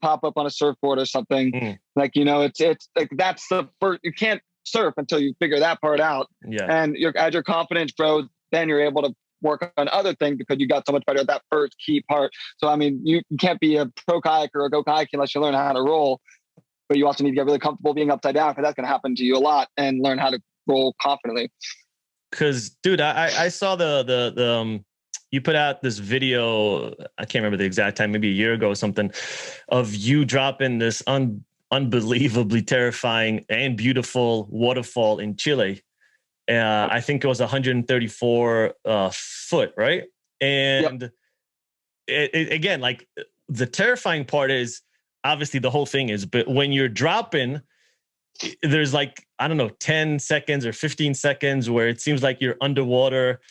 Speaker 3: pop up on a surfboard or something. It's like, that's the first. You can't surf until you figure that part out.
Speaker 1: Yeah.
Speaker 3: And as your confidence grows, then you're able to work on other things because you got so much better at that first key part. So I mean, you can't be a pro kayaker or go kayaking unless you learn how to roll. But you also need to get really comfortable being upside down, because that's going to happen to you a lot, and learn how to roll confidently.
Speaker 1: Because, dude, I saw the you put out this video, I can't remember the exact time, maybe a year ago or something, of you dropping this unbelievably terrifying and beautiful waterfall in Chile. I think it was 134 foot, right? And again, like, the terrifying part is obviously the whole thing is, but when you're dropping, there's like, I don't know, 10 seconds or 15 seconds where it seems like you're underwater.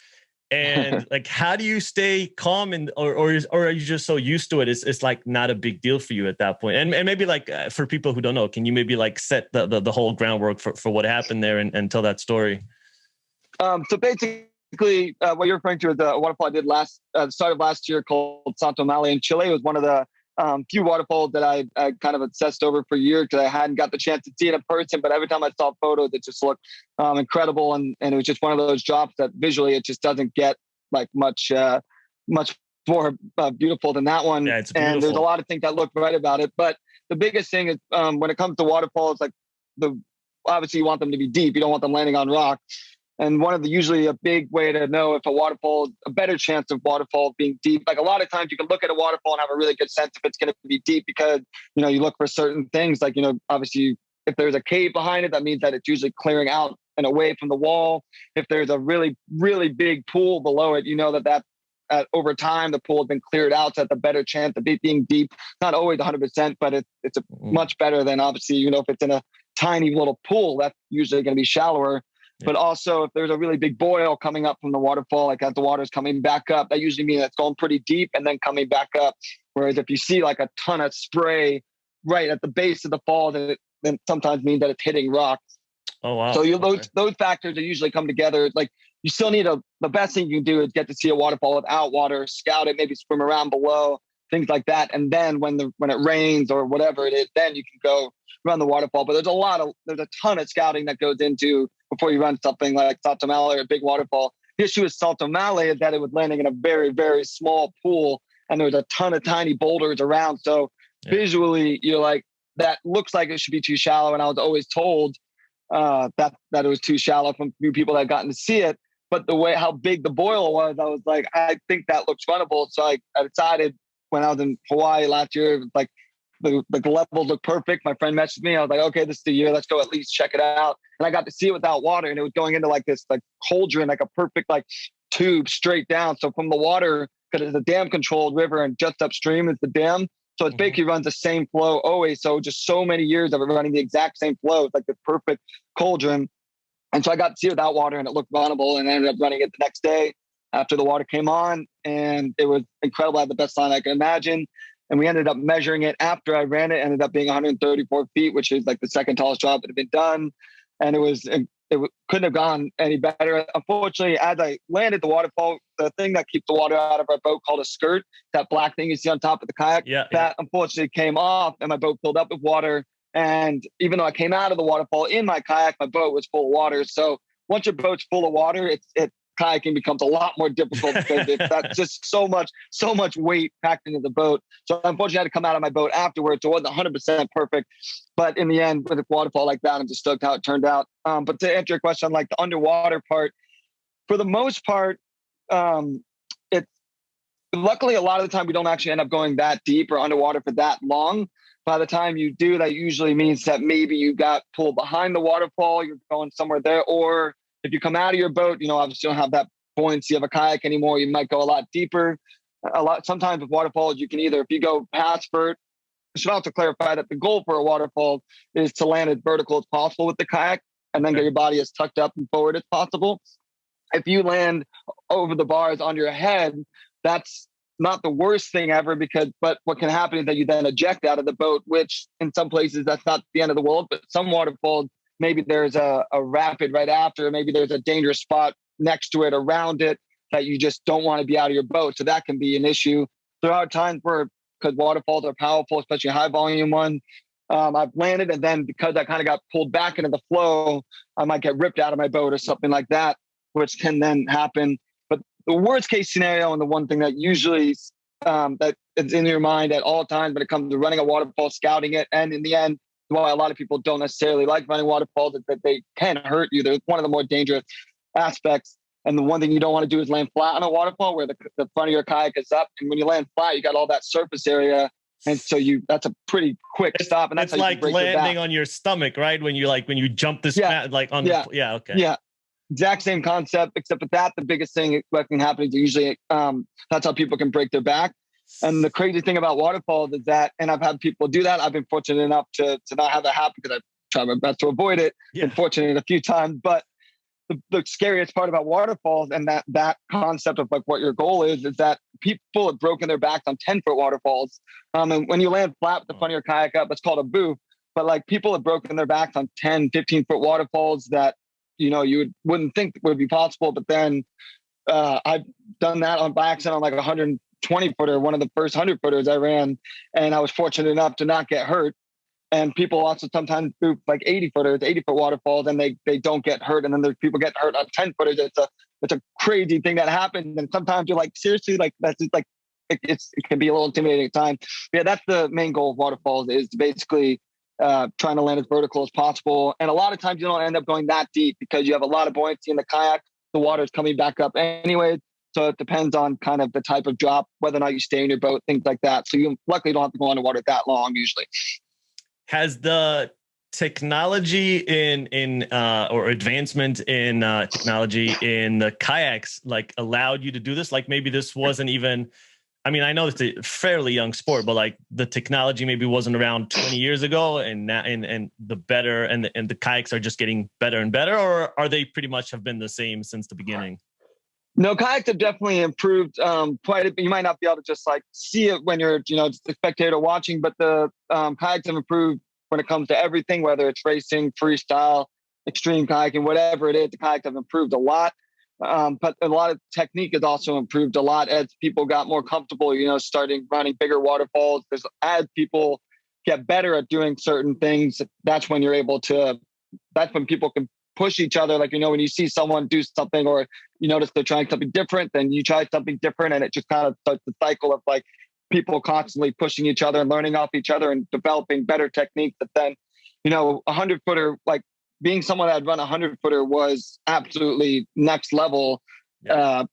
Speaker 1: And like, how do you stay calm or are you just so used to it? It's like not a big deal for you at that point. And maybe like for people who don't know, can you maybe like set the whole groundwork for what happened there and tell that story? So
Speaker 3: basically, what you're referring to is the waterfall I did start of last year called Santo Male in Chile. It was one of the few waterfalls that I kind of obsessed over for years, because I hadn't got the chance to see it in person. But every time I saw photos, it just looked incredible. And it was just one of those drops that visually it just doesn't get like much more beautiful than that one.
Speaker 1: Yeah, it's beautiful.
Speaker 3: And there's a lot of things that look right about it. But the biggest thing is when it comes to waterfalls, like obviously you want them to be deep. You don't want them landing on rock. And usually a big way to know if a better chance of waterfall being deep. Like, a lot of times you can look at a waterfall and have a really good sense if it's going to be deep, because, you look for certain things. Like, obviously if there's a cave behind it, that means that it's usually clearing out and away from the wall. If there's a really, really big pool below it, that over time the pool has been cleared out. So that's a better chance of it being deep. Not always 100%, but it's much better than, obviously, if it's in a tiny little pool, that's usually going to be shallower. Yeah. But also, if there's a really big boil coming up from the waterfall, like as the water's coming back up, that usually means it's going pretty deep and then coming back up. Whereas if you see like a ton of spray right at the base of the fall, then sometimes means that it's hitting rocks.
Speaker 1: Oh, wow.
Speaker 3: So those factors are usually come together. Like, you still need the best thing you can do is get to see a waterfall without water, scout it, maybe swim around below, things like that. And then when it rains or whatever it is, then you can go run the waterfall. But there's a ton of scouting that goes into before you run something like Santo Male or a big waterfall. The issue with Salto Male is that it was landing in a very, very small pool, and there was a ton of tiny boulders around. So visually, you're like, that looks like it should be too shallow. And I was always told that it was too shallow from a few people that had gotten to see it. But the way how big the boil was, I was like, I think that looks runnable. So I decided when I was in Hawaii last year, like the levels look perfect. My friend messaged me. I was like, okay, this is the year. Let's go at least check it out. And I got to see it without water, and it was going into like this like cauldron, like a perfect like tube straight down. So from the water, because it's a dam controlled river, and just upstream is the dam. So it basically runs the same flow always. So just so many years of it running the exact same flow. It's like the perfect cauldron. And so I got to see it without water, and it looked runnable, and I ended up running it the next day after the water came on. And it was incredible. I had the best line I could imagine. And we ended up measuring it after I ran it, ended up being 134 feet, which is like the second tallest drop that had been done. And it couldn't have gone any better. Unfortunately, as I landed the waterfall, the thing that keeps the water out of our boat called a skirt, that black thing you see on top of the kayak, that unfortunately came off, and my boat filled up with water. And even though I came out of the waterfall in my kayak, my boat was full of water. So once your boat's full of water, kayaking becomes a lot more difficult because that's just so much weight packed into the boat. So unfortunately, I had to come out of my boat afterwards. So it wasn't 100% perfect, but in the end, with a waterfall like that, I'm just stoked how it turned out. But to answer your question, like the underwater part, for the most part, it's luckily a lot of the time we don't actually end up going that deep or underwater for that long. By the time you do, that usually means that maybe you got pulled behind the waterfall, you're going somewhere there, or if you come out of your boat, obviously you don't have that buoyancy of a kayak anymore. You might go a lot deeper. Sometimes with waterfalls, you can either, if you go past vert, I should also clarify that the goal for a waterfall is to land as vertical as possible with the kayak, and then get your body as tucked up and forward as possible. If you land over the bars on your head, that's not the worst thing ever, but what can happen is that you then eject out of the boat, which in some places that's not the end of the world, but some waterfalls, maybe there's a rapid right after, maybe there's a dangerous spot next to it, around it, that you just don't want to be out of your boat. So that can be an issue. There are times where, because waterfalls are powerful, especially high volume one, I've landed, and then because I kind of got pulled back into the flow, I might get ripped out of my boat or something like that, which can then happen. But the worst case scenario, and the one thing that usually that is in your mind at all times when it comes to running a waterfall, scouting it, and in the end, why a lot of people don't necessarily like running waterfalls, is that they can hurt you. They're one of the more dangerous aspects. And the one thing you don't want to do is land flat on a waterfall where the front of your kayak is up. And when you land flat, you got all that surface area. And so that's a pretty quick stop. And that's
Speaker 1: it's
Speaker 3: how
Speaker 1: like landing on your stomach, right? When you jump this mat, like on okay.
Speaker 3: Yeah. Exact same concept, except with that, the biggest thing that can happen is usually that's how people can break their back. And the crazy thing about waterfalls is that, and I've had people do that. I've been fortunate enough to not have that happen because I've tried my best to avoid it. Been fortunate a few times, but the scariest part about waterfalls and that concept of like what your goal is that people have broken their backs on 10-foot waterfalls. And when you land flat with the front of your kayak up, it's called a boof. But like people have broken their backs on 10, 15-foot waterfalls that, you wouldn't think would be possible. But then I've done that by accident on like 120-footer, one of the first 100-footers I ran. And I was fortunate enough to not get hurt. And people also sometimes do like 80-foot waterfalls, and they don't get hurt. And then there's people get hurt on 10-footers. It's a crazy thing that happens. And sometimes you're like, seriously, like that's just like, it can be a little intimidating at times. But yeah, that's the main goal of waterfalls, is to basically trying to land as vertical as possible. And a lot of times you don't end up going that deep because you have a lot of buoyancy in the kayak. The water is coming back up anyway. So it depends on kind of the type of drop, whether or not you stay in your boat, things like that. So you luckily don't have to go underwater that long usually.
Speaker 1: Has the technology or advancement in technology in the kayaks like allowed you to do this? Like maybe this wasn't even, I mean, I know it's a fairly young sport, but like the technology maybe wasn't around 20 years ago, and now, and the better and the kayaks are just getting better and better, or are they pretty much have been the same since the beginning?
Speaker 3: No, kayaks have definitely improved quite a bit. You might not be able to just like see it when you're, just a spectator watching, but the kayaks have improved when it comes to everything, whether it's racing, freestyle, extreme kayaking, whatever it is. The kayaks have improved a lot. But a lot of technique has also improved a lot as people got more comfortable, starting running bigger waterfalls. As people get better at doing certain things, that's when people can push each other. Like, when you see someone do something or you notice they're trying something different, then you try something different. And it just kind of starts the cycle of like people constantly pushing each other and learning off each other and developing better techniques. But then, a 100-footer, like being someone that had run a 100-footer was absolutely next level.
Speaker 1: Yeah.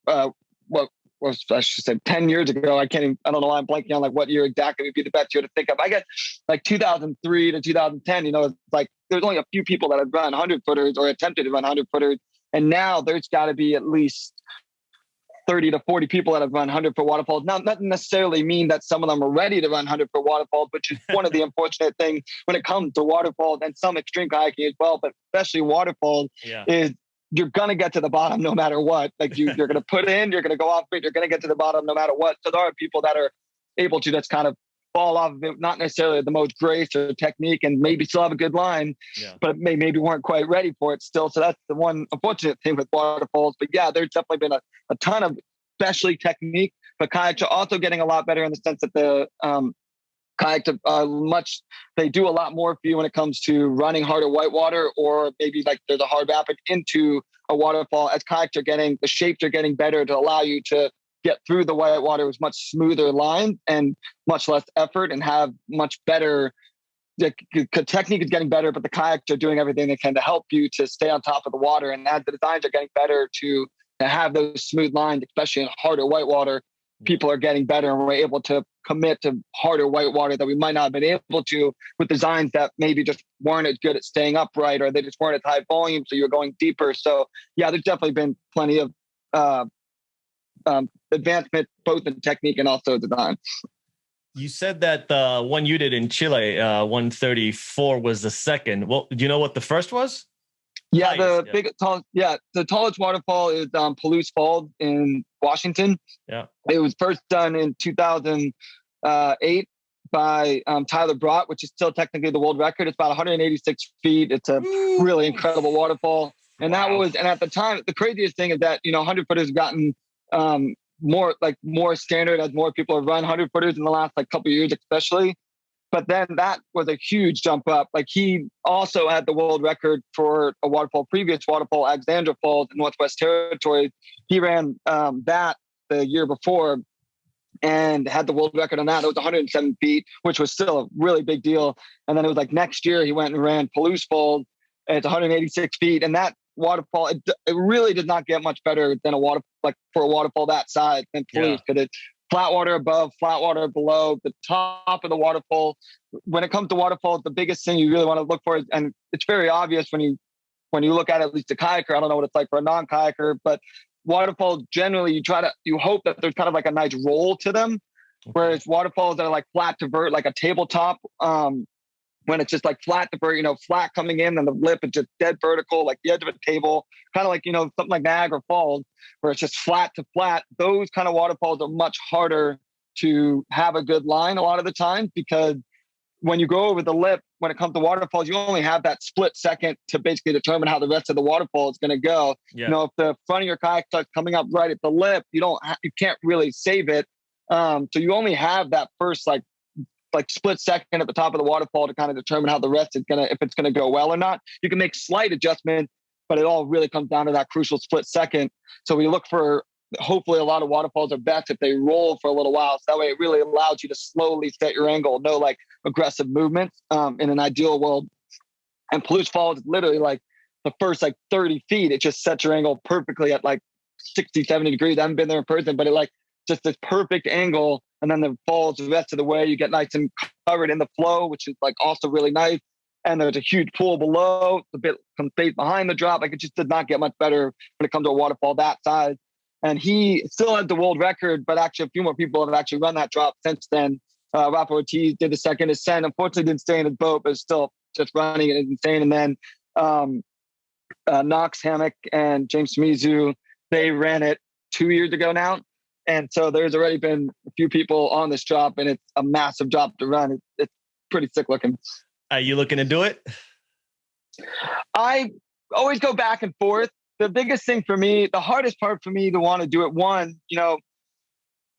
Speaker 3: What was, I should say, 10 years ago. I don't know why I'm blanking on like what year exactly would be the best year to think of. I guess like 2003 to 2010, it's like there's only a few people that have run 100-footers or attempted to run 100-footers. And now there's got to be at least 30 to 40 people that have run 100-foot waterfalls. Now, that doesn't necessarily mean that some of them are ready to run 100-foot waterfalls, which is one of the unfortunate things when it comes to waterfalls and some extreme kayaking as well, but especially waterfalls is you're going to get to the bottom no matter what. Like you're going to put in, you're going to go off it, you're going to get to the bottom no matter what. So there are people that are able to just kind of fall off of it, not necessarily the most grace or technique, and maybe still have a good line, but maybe weren't quite ready for it still. So that's the one unfortunate thing with waterfalls. But yeah, there's definitely been a ton of especially technique, but kayaks are also getting a lot better in the sense that the kayaks they do a lot more for you when it comes to running harder whitewater, or maybe like there's a hard rapid into a waterfall. As kayaks are getting, the shapes are getting better to allow you to get through the whitewater with much smoother lines and much less effort and have much better. The technique is getting better, but the kayaks are doing everything they can to help you to stay on top of the water. And as the designs are getting better to have those smooth lines, especially in harder whitewater, people are getting better, and we're able to commit to harder whitewater that we might not have been able to with designs that maybe just weren't as good at staying upright, or they just weren't at high volume, so you're going deeper. So yeah, there's definitely been plenty of advancement both in technique and also design.
Speaker 1: You said that the one you did in Chile, 134 was the second. Well, do you know what the first was?
Speaker 3: Yeah,
Speaker 1: Highest,
Speaker 3: the tallest waterfall is Palouse Falls in Washington.
Speaker 1: Yeah,
Speaker 3: it was first done in 2008 by Tyler Brott, which is still technically the world record. It's about 186 feet. It's a really incredible waterfall. And and at the time, the craziest thing is that 100-footers have gotten more standard as more people have run 100-footers in the last couple of years, especially. But then that was a huge jump up. Like he also had the world record for a previous waterfall, Alexandra Falls in Northwest Territories. He ran that the year before and had the world record on that. It was 107 feet, which was still a really big deal. And then it was like next year he went and ran Palouse Falls. It's 186 feet. And that waterfall, it really did not get much better than for a waterfall that size than Palouse, because it's flat water above, flat water below, the top of the waterfall. When it comes to waterfalls, the biggest thing you really want to look for is, and it's very obvious when you look at least a kayaker, I don't know what it's like for a non-kayaker, but waterfalls generally you hope that there's kind of like a nice roll to them. Whereas waterfalls that are like flat to vert, like a tabletop, when it's just like flat to vert, flat coming in and the lip is just dead vertical, like the edge of a table, kind of like, something like Niagara Falls, where it's just flat to flat. Those kind of waterfalls are much harder to have a good line a lot of the time, because when you go over the lip, when it comes to waterfalls, you only have that split second to basically determine how the rest of the waterfall is going to go. Yeah. If the front of your kayak starts coming up right at the lip, you can't really save it. So you only have that first like split second at the top of the waterfall to kind of determine how the rest is if it's gonna go well or not. You can make slight adjustments, but it all really comes down to that crucial split second. So we look for, hopefully a lot of waterfalls are best if they roll for a little while. So that way it really allows you to slowly set your angle, no aggressive movements in an ideal world. And Palouse Falls is literally like the first 30 feet, it just sets your angle perfectly at 60, 70 degrees. I haven't been there in person, but it just this perfect angle. And then the falls the rest of the way, you get nice and covered in the flow, which is also really nice. And there's a huge pool below, a bit some space behind the drop. It just did not get much better when it comes to a waterfall that size. And he still has the world record, but actually a few more people have actually run that drop since then. Rafa Ortiz did the second ascent. Unfortunately, didn't stay in his boat, but still just running it is insane. And then Knox Hammock and James Mizu, they ran it 2 years ago now. And so there's already been a few people on this drop, and it's a massive drop to run. It's pretty sick looking.
Speaker 1: Are you looking to do it?
Speaker 3: I always go back and forth. The biggest thing for me, the hardest part for me to want to do it, running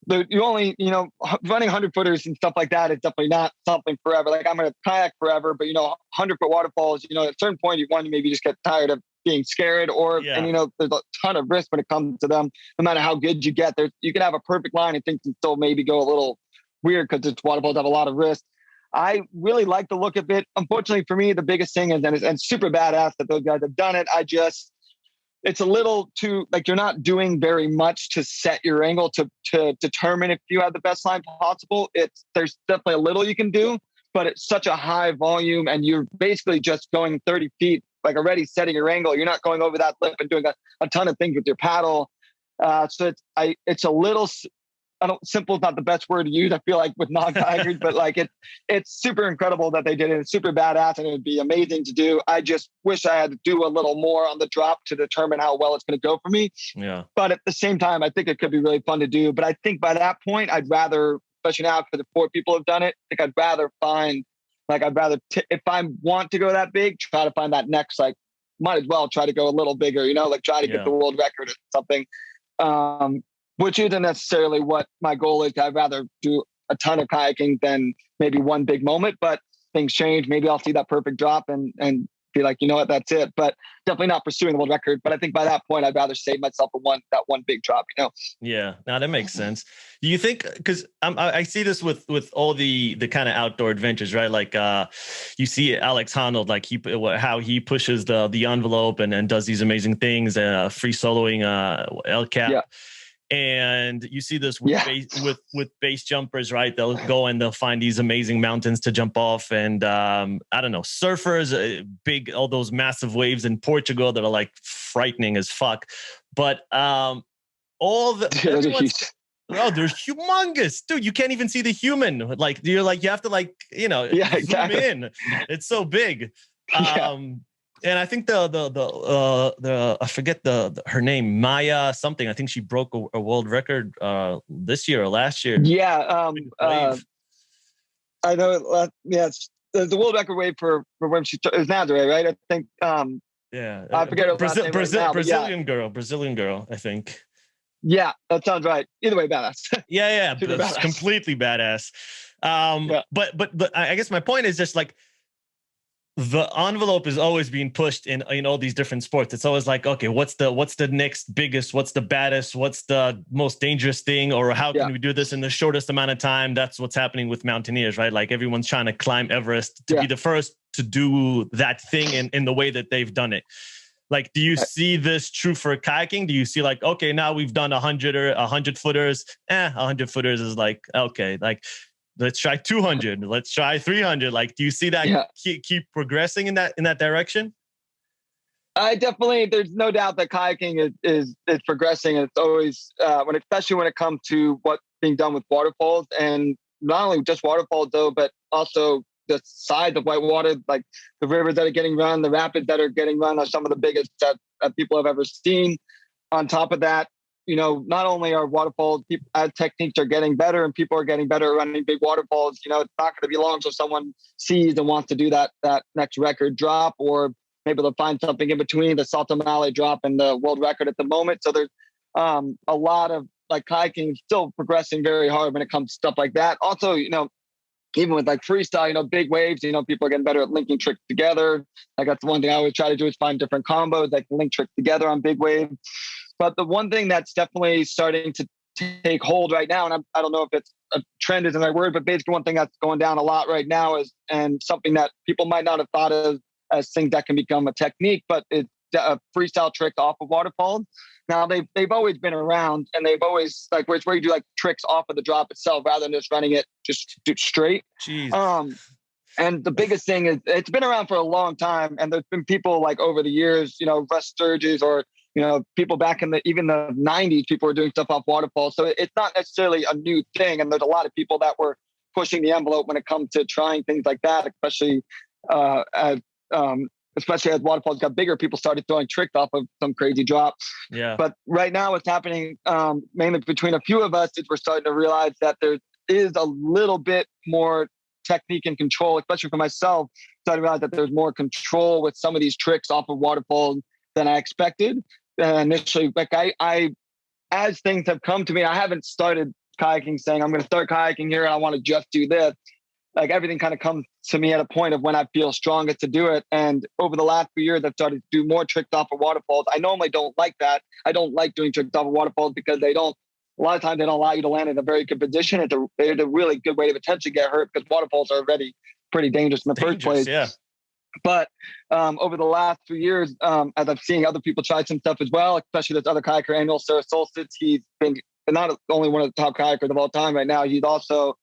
Speaker 3: 100-footers and stuff like that is definitely not something forever. I'm going to kayak forever, but 100-foot waterfalls, at a certain point, you want to maybe just get tired of being scared and there's a ton of risk when it comes to them. No matter how good you get there, you can have a perfect line and things can still maybe go a little weird because it's waterfalls have a lot of risk. I really like the look of it. Unfortunately for me, the biggest thing is, and super badass that those guys have done it. It's a little too, like, you're not doing very much to set your angle to determine if you have the best line possible. There's definitely a little you can do, but it's such a high volume and you're basically just going 30 feet, like already setting your angle. You're not going over that lip and doing a ton of things with your paddle. So it's a little, simple is not the best word to use, I feel like, with non-kayakers, but like it's super incredible that they did it. It's super badass and it would be amazing to do. I just wish I had to do a little more on the drop to determine how well it's going to go for me.
Speaker 1: Yeah.
Speaker 3: But at the same time, I think it could be really fun to do. But I think by that point, I'd rather, especially now because the 4 people have done it, I think I'd rather find, like, if I want to go that big, try to find that next, like, might as well try to go a little bigger, like try to get the world record or something. Which isn't necessarily what my goal is. I'd rather do a ton of kayaking than maybe one big moment, but things change. Maybe I'll see that perfect drop and be like, you know what, that's it. But definitely not pursuing the world record. But I think by that point, I'd rather save myself that one big drop,
Speaker 1: Yeah, now that makes sense. Do you think, because I see this with all the kind of outdoor adventures, right? Like you see Alex Honnold, like how he pushes the envelope and does these amazing things, free soloing El Cap.
Speaker 3: Yeah.
Speaker 1: And you see this with base jumpers, right? They'll go and they'll find these amazing mountains to jump off. And I don't know, surfers, all those massive waves in Portugal that are like frightening as fuck. But they're humongous, dude. You can't even see the human. Like you have to zoom in. It's so big. And I think the I forget her name, Maya something. I think she broke a world record this year or last year.
Speaker 3: Yeah, I know. It's the world record wave for when she is Nazaré, right? I think. I forget her last name
Speaker 1: Brazilian girl. I think.
Speaker 3: Yeah, that sounds right. Either way, badass.
Speaker 1: Yeah, badass. Completely badass. But I guess my point is just like, the envelope is always being pushed in all these different sports. It's always like, okay, what's the next biggest, what's the baddest, what's the most dangerous thing, or how can we do this in the shortest amount of time? That's what's happening with mountaineers, right? Like everyone's trying to climb Everest to be the first to do that thing in the way that they've done it. Like, do you see this true for kayaking? Do you see like, okay, now we've done 100 footers. 100 footers is like, okay, like, let's try 200. Let's try 300. Like, do you see that keep progressing in that direction?
Speaker 3: I definitely. There's no doubt that kayaking is progressing, and it's always especially when it comes to what's being done with waterfalls, and not only just waterfalls though, but also the size of whitewater, like the rivers that are getting run, the rapids that are getting run are some of the biggest that people have ever seen. On top of that, not only are waterfalls, techniques are getting better and people are getting better at running big waterfalls. It's not going to be long till someone sees and wants to do that next record drop, or maybe they'll find something in between the Salto Male drop and the world record at the moment. So there's a lot of like kayaking still progressing very hard when it comes to stuff like that. Also, even with like freestyle, big waves, people are getting better at linking tricks together. Like that's the one thing I always try to do is find different combos that can link tricks together on big waves. But the one thing that's definitely starting to take hold right now, and I don't know if it's a trend isn't the right word, but basically one thing that's going down a lot right now is, and something that people might not have thought of as things that can become a technique, but it's freestyle tricks off of waterfalls. Now they've always been around, and they've always like where you do like tricks off of the drop itself rather than just running it just straight.
Speaker 1: Jeez.
Speaker 3: And the biggest thing is it's been around for a long time, and there's been people like over the years, Russ Sturgis or people back in even the 90s, people were doing stuff off waterfalls. So it's not necessarily a new thing, and there's a lot of people that were pushing the envelope when it comes to trying things like that, especially as waterfalls got bigger, people started throwing tricks off of some crazy drops.
Speaker 1: Yeah.
Speaker 3: But right now what's happening mainly between a few of us is we're starting to realize that there is a little bit more technique and control, especially for myself, starting to realize that there's more control with some of these tricks off of waterfalls than I expected. Initially, like I, as things have come to me, I haven't started kayaking saying I'm going to start kayaking here and I want to just do this. like everything kind of comes to me at a point of when I feel strongest to do it. And over the last few years, I've started to do more tricks off of waterfalls. I normally don't like that. I don't like doing tricks off of waterfalls because a lot of times they don't allow you to land in a very good position. It's a really good way to potentially get hurt because waterfalls are already pretty dangerous in the first place.
Speaker 1: Yeah.
Speaker 3: But over the last 2 years, as I've seen other people try some stuff as well, especially this other kayaker, Annual Sir Solstice, he's been not only one of the top kayakers of all time right now, he's also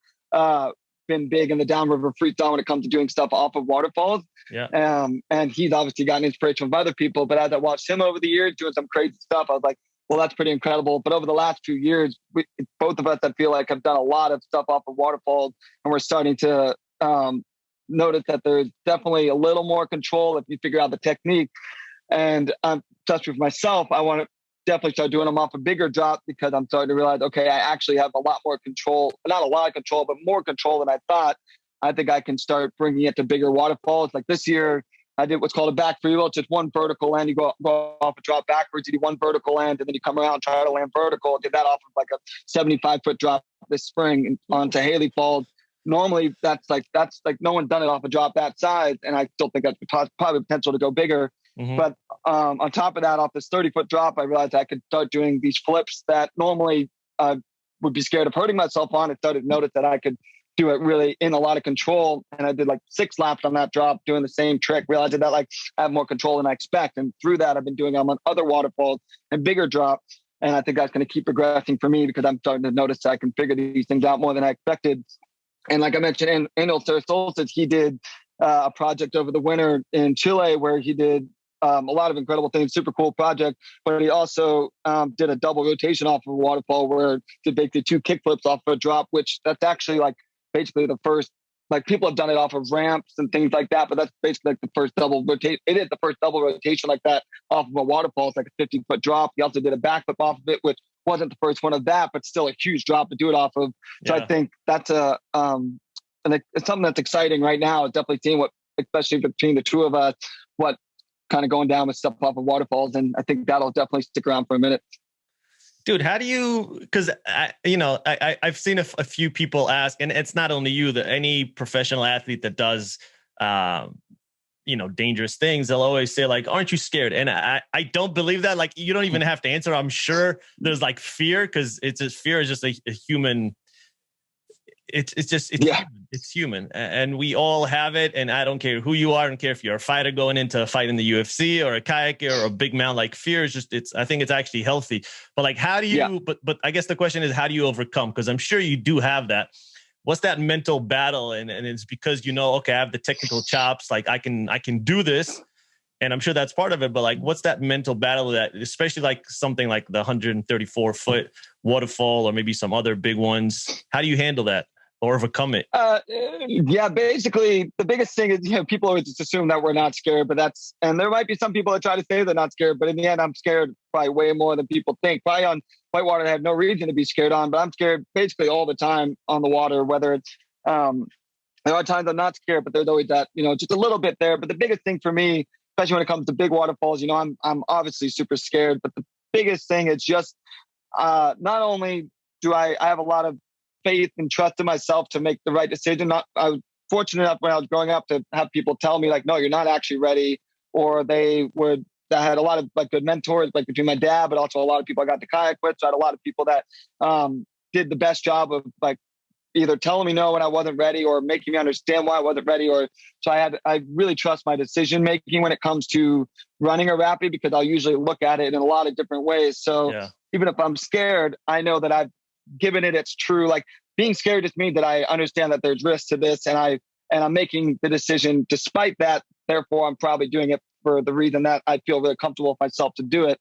Speaker 3: been big in the downriver freestyle when it comes to doing stuff off of waterfalls.
Speaker 1: Yeah.
Speaker 3: And he's obviously gotten inspiration from other people. But as I watched him over the years doing some crazy stuff, I was like, well, that's pretty incredible. But over the last few years, both of us, I feel like, have done a lot of stuff off of waterfalls, and we're starting to notice that there's definitely a little more control if you figure out the technique. And just with myself, I want to definitely start doing them off a bigger drop because I'm starting to realize, okay, I actually have a lot more control, not a lot of control, but more control than I thought. I think I can start bringing it to bigger waterfalls. Like this year, I did what's called a back freewheel. It's just one vertical land. You go off a drop backwards, you do one vertical land, and then you come around, try to land vertical. I did that off of like a 75-foot drop this spring onto Haley Falls. Normally, that's like no one's done it off a drop that size, and I still think that's probably potential to go bigger. Mm-hmm. But on top of that, off this 30-foot drop, I realized I could start doing these flips that normally would be scared of hurting myself on. I started to notice that I could do it really in a lot of control. And I did like 6 laps on that drop doing the same trick, realizing that like I have more control than I expect. And through that, I've been doing them on other waterfalls and bigger drops. And I think that's going to keep progressing for me because I'm starting to notice that I can figure these things out more than I expected. And like I mentioned, in Sir Solstice, he did a project over the winter in Chile where he did a lot of incredible things, super cool project. But he also did a double rotation off of a waterfall where he basically 2 kickflips off of a drop, which that's actually like basically the first, like people have done it off of ramps and things like that, but that's basically like the first double rotation. It is the first double rotation like that off of a waterfall. It's like a 50-foot drop. He also did a backflip off of it, which wasn't the first one of that, but still a huge drop to do it off of. So I think that's and it's something that's exciting right now. It's definitely seeing what, especially between the two of us, what kind of going down with stuff off of waterfalls. And I think that'll definitely stick around for a minute.
Speaker 1: Dude, how do you, because I've seen a few people ask, and it's not only you, that any professional athlete that does, dangerous things, they'll always say like, aren't you scared? And I don't believe that. Like, you don't even have to answer. I'm sure there's like fear, because fear is just a human. It's human, and we all have it. And I don't care who you are. I don't care if you're a fighter going into a fight in the UFC or a kayaker or a big mountain. Like fear is I think it's actually healthy. But like, how do you? Yeah. But I guess the question is, how do you overcome? Because I'm sure you do have that. What's that mental battle? And it's because okay, I have the technical chops. Like I can do this, and I'm sure that's part of it. But like, what's that mental battle that, especially like something like the 134-foot waterfall or maybe some other big ones? How do you handle that or overcome it?
Speaker 3: Basically the biggest thing is, people always just assume that we're not scared, and there might be some people that try to say they're not scared, but in the end, I'm scared probably way more than people think. Probably on whitewater, I have no reason to be scared on, but I'm scared basically all the time on the water, whether it's, there are times I'm not scared, but there's always that, just a little bit there. But the biggest thing for me, especially when it comes to big waterfalls, I'm obviously super scared, but the biggest thing is just, not only do I have a lot of faith and trust in myself to make the right decision. I was fortunate enough when I was growing up to have people tell me like, no, you're not actually ready. Or I had a lot of like good mentors, like between my dad, but also a lot of people I got to kayak with. So I had a lot of people that did the best job of like either telling me no when I wasn't ready or making me understand why I wasn't ready. So I really trust my decision making when it comes to running a rapid, because I'll usually look at it in a lot of different ways. So even if I'm scared, I know that I've given it its true, like being scared just means that I understand that there's risk to this, and I'm making the decision despite that. Therefore, I'm probably doing it for the reason that I feel really comfortable with myself to do it.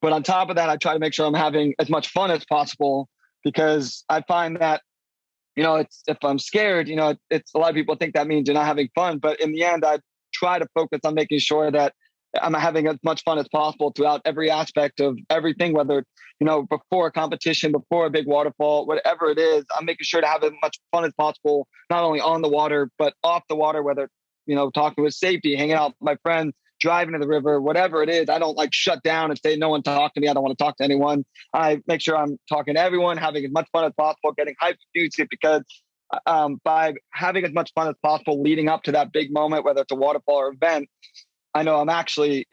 Speaker 3: But on top of that, I try to make sure I'm having as much fun as possible, because I find that, if I'm scared, it's a lot of people think that means you're not having fun. But in the end, I try to focus on making sure that I'm having as much fun as possible throughout every aspect of everything, whether, before a competition, before a big waterfall, whatever it is, I'm making sure to have as much fun as possible, not only on the water, but off the water, whether, talking with safety, hanging out with my friends, driving to the river, whatever it is. I don't like shut down and say, no one talk to me. I don't want to talk to anyone. I make sure I'm talking to everyone, having as much fun as possible, getting hyped to music, because by having as much fun as possible leading up to that big moment, whether it's a waterfall or event, I know I'm actually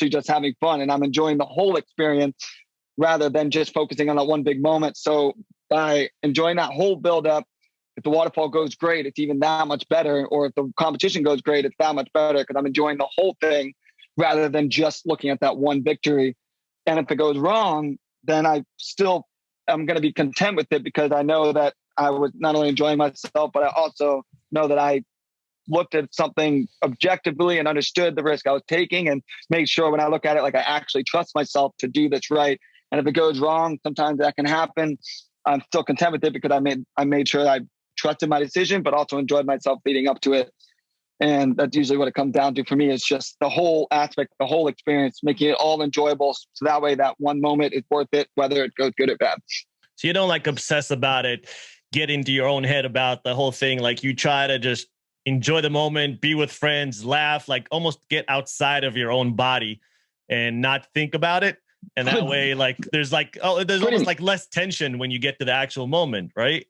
Speaker 3: just having fun and I'm enjoying the whole experience rather than just focusing on that one big moment. So by enjoying that whole buildup, if the waterfall goes great, it's even that much better. Or if the competition goes great, it's that much better because I'm enjoying the whole thing rather than just looking at that one victory. And if it goes wrong, then I'm going to be content with it because I know that I was not only enjoying myself, but I also know that I looked at something objectively and understood the risk I was taking and made sure when I look at it, like I actually trust myself to do this right. And if it goes wrong, sometimes that can happen. I'm still content with it because I made sure I trusted my decision, but also enjoyed myself leading up to it. And that's usually what it comes down to for me is just the whole aspect, the whole experience, making it all enjoyable. So that way that one moment is worth it, whether it goes good or bad.
Speaker 1: So you don't like obsess about it, get into your own head about the whole thing. Like you try to just enjoy the moment, be with friends, laugh, like almost get outside of your own body and not think about it. And that way, like there's almost like less tension when you get to the actual moment, right?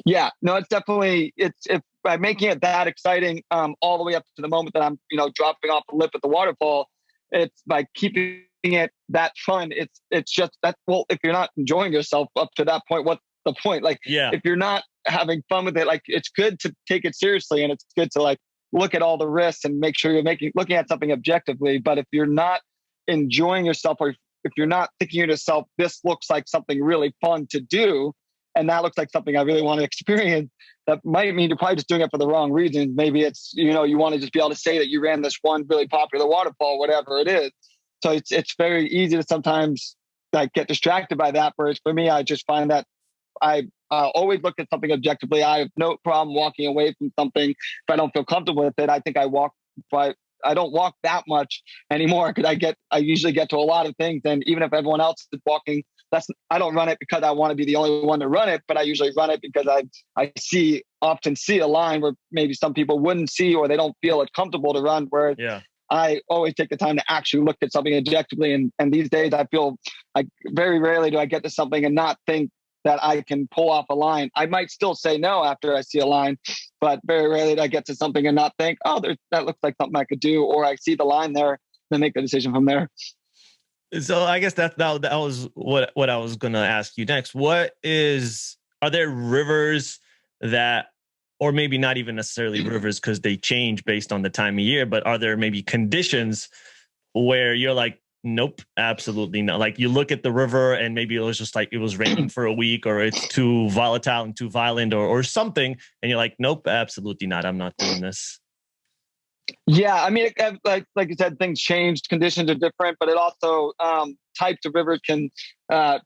Speaker 3: Yeah, no, it's definitely, it's by making it that exciting all the way up to the moment that I'm, dropping off the lip at the waterfall. It's by keeping it that fun. It's just that, well, if you're not enjoying yourself up to that point, what's the point? Like, if you're not having fun with it, like it's good to take it seriously and it's good to like look at all the risks and make sure you're looking at something objectively. But if you're not enjoying yourself or if you're not thinking to yourself, this looks like something really fun to do, and that looks like something I really want to experience, that might mean you're probably just doing it for the wrong reasons. Maybe it's, you want to just be able to say that you ran this one really popular waterfall, whatever it is. So it's very easy to sometimes like get distracted by that. Whereas for me, I just find that I always look at something objectively. I have no problem walking away from something if I don't feel comfortable with it. I think I don't walk that much anymore because I usually get to a lot of things. And even if everyone else is walking, I don't run it because I want to be the only one to run it, but I usually run it because I often see a line where maybe some people wouldn't see or they don't feel it comfortable to run. Whereas I always take the time to actually look at something objectively. And these days I feel like very rarely do I get to something and not think that I can pull off a line. I might still say no after I see a line, but very rarely do I get to something and not think, oh, that looks like something I could do, or I see the line there, then make the decision from there.
Speaker 1: So I guess that was what I was going to ask you next. Are there rivers that, or maybe not even necessarily rivers because they change based on the time of year, but are there maybe conditions where you're like, nope, absolutely not. Like you look at the river and maybe it was just like it was raining for a week or it's too volatile and too violent or something. And you're like, nope, absolutely not. I'm not doing this.
Speaker 3: Yeah. I mean, like you said, things changed, conditions are different, but it also types of rivers can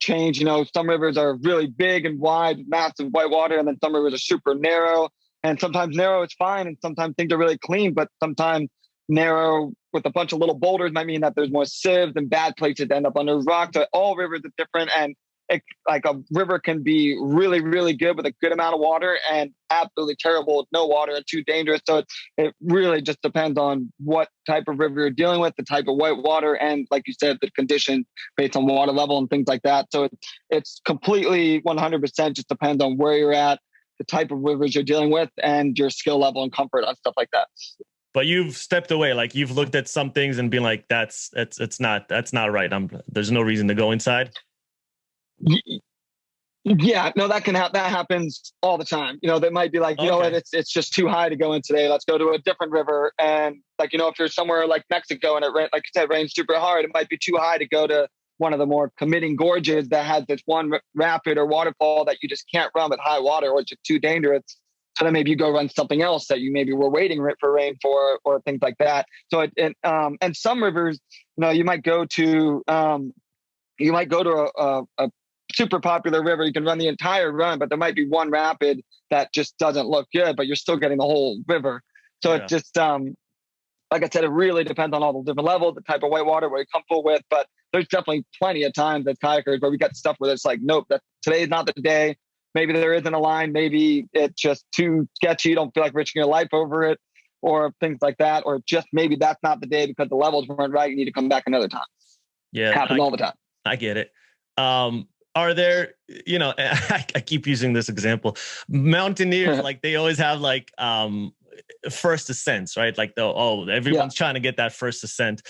Speaker 3: change. Some rivers are really big and wide, massive whitewater, and then some rivers are super narrow. And sometimes narrow is fine. And sometimes things are really clean, but sometimes narrow with a bunch of little boulders might mean that there's more sieves and bad places to end up under rocks. So all rivers are different, and like a river can be really, really good with a good amount of water and absolutely terrible with no water and too dangerous. So it really just depends on what type of river you're dealing with, the type of white water, and like you said, the condition based on water level and things like that. So it's completely 100% just depends on where you're at, the type of rivers you're dealing with, and your skill level and comfort on stuff like that.
Speaker 1: But you've stepped away, like you've looked at some things and been like, that's not right. There's no reason to go inside.
Speaker 3: Yeah, no, that happens all the time. That might be like, know what, it's just too high to go in today. Let's go to a different river. And like, if you're somewhere like Mexico and like you said, rains super hard, it might be too high to go to one of the more committing gorges that has this one rapid or waterfall that you just can't run with high water or it's just too dangerous. So then maybe you go run something else that you maybe were waiting for rain for, or things like that. So and some rivers, you might go to a super popular river. You can run the entire run, but there might be one rapid that just doesn't look good, but you're still getting the whole river. So it just, like I said, it really depends on all the different levels, the type of whitewater, what you're comfortable with. But there's definitely plenty of times as kayakers where we got stuff where it's like, nope, today's not the day. Maybe there isn't a line. Maybe it's just too sketchy. You don't feel like risking your life over it or things like that. Or just maybe that's not the day because the levels weren't right. You need to come back another time.
Speaker 1: Yeah.
Speaker 3: Happens all the time.
Speaker 1: I get it. are there, I keep using this example, mountaineers, like they always have like first ascents, right? Like everyone's trying to get that first ascent.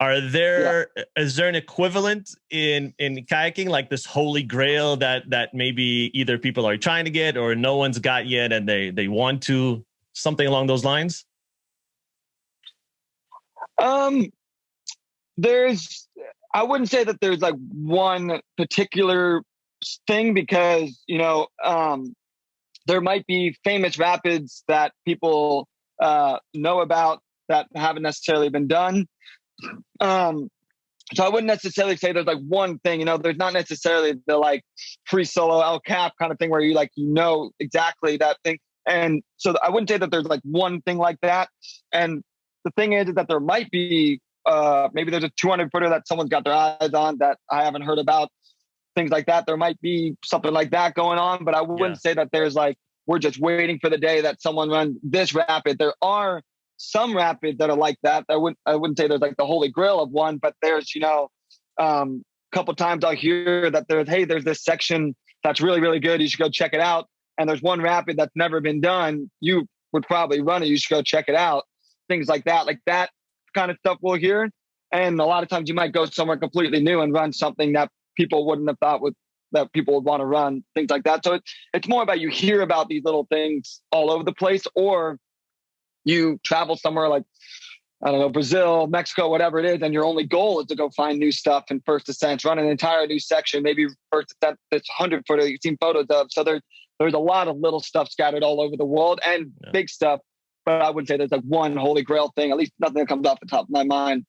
Speaker 1: Is there an equivalent in kayaking, like this holy grail that maybe either people are trying to get or no one's got yet and they want to, something along those lines?
Speaker 3: I wouldn't say that there's like one particular thing because, there might be famous rapids that people know about that haven't necessarily been done. So I wouldn't necessarily say there's like one thing, there's not necessarily the like free solo El Cap kind of thing where you exactly that thing. And so I wouldn't say that there's like one thing like that. And the thing is that there might be, maybe there's a 200 footer that someone's got their eyes on that I haven't heard about, things like that. There might be something like that going on, but I wouldn't say that there's like, we're just waiting for the day that someone runs this rapid. There are some rapids that are like that. I wouldn't say there's like the holy grail of one, but there's, a couple times I'll hear that there's this section that's really, really good. You should go check it out. And there's one rapid that's never been done. You would probably run it. You should go check it out. Things like that kind of stuff we'll hear. And a lot of times you might go somewhere completely new and run something that people wouldn't have thought that people would want to run, things like that. So it's more about you hear about these little things all over the place, or you travel somewhere like, I don't know, Brazil, Mexico, whatever it is, and your only goal is to go find new stuff in first ascents, run an entire new section, maybe first ascent, this 100 footer you've seen photos of. So there's a lot of little stuff scattered all over the world and big stuff. But I would say there's like one holy grail thing, at least nothing that comes off the top of my mind.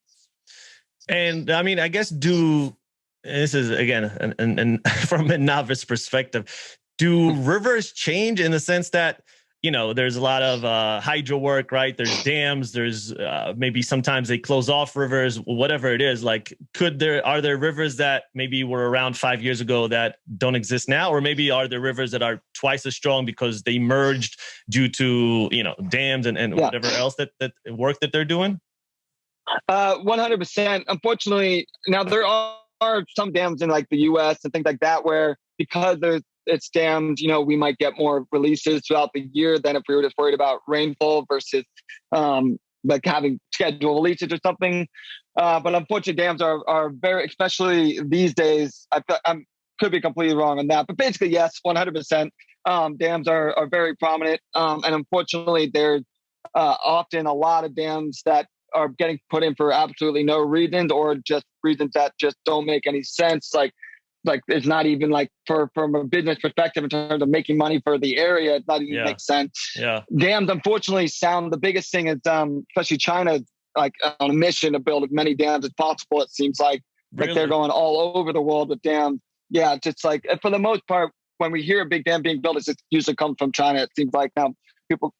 Speaker 1: And I mean, I guess this is again, and from a novice perspective, do rivers change in the sense that, there's a lot of hydro work, right? There's dams, there's maybe sometimes they close off rivers, whatever it is. Like, are there rivers that maybe were around 5 years ago that don't exist now? Or maybe are there rivers that are twice as strong because they merged due to, dams and whatever else that work that they're doing?
Speaker 3: 100%. Unfortunately, now there are some dams in like the US and things like that where because it's dammed, we might get more releases throughout the year than if we were just worried about rainfall versus like having scheduled releases or something. But unfortunately, dams are very, especially these days, I could be completely wrong on that. But basically, yes, 100%. Dams are very prominent. And unfortunately, there's often a lot of dams that are getting put in for absolutely no reasons or just reasons that just don't make any sense. Like it's not even like from a business perspective in terms of making money for the area, it not even makes sense. Yeah. Dams, unfortunately, the biggest thing is, especially China, like on a mission to build as many dams as possible. It seems like they're going all over the world with dams. Yeah. It's like, for the most part, when we hear a big dam being built, it usually comes from China. It seems like now people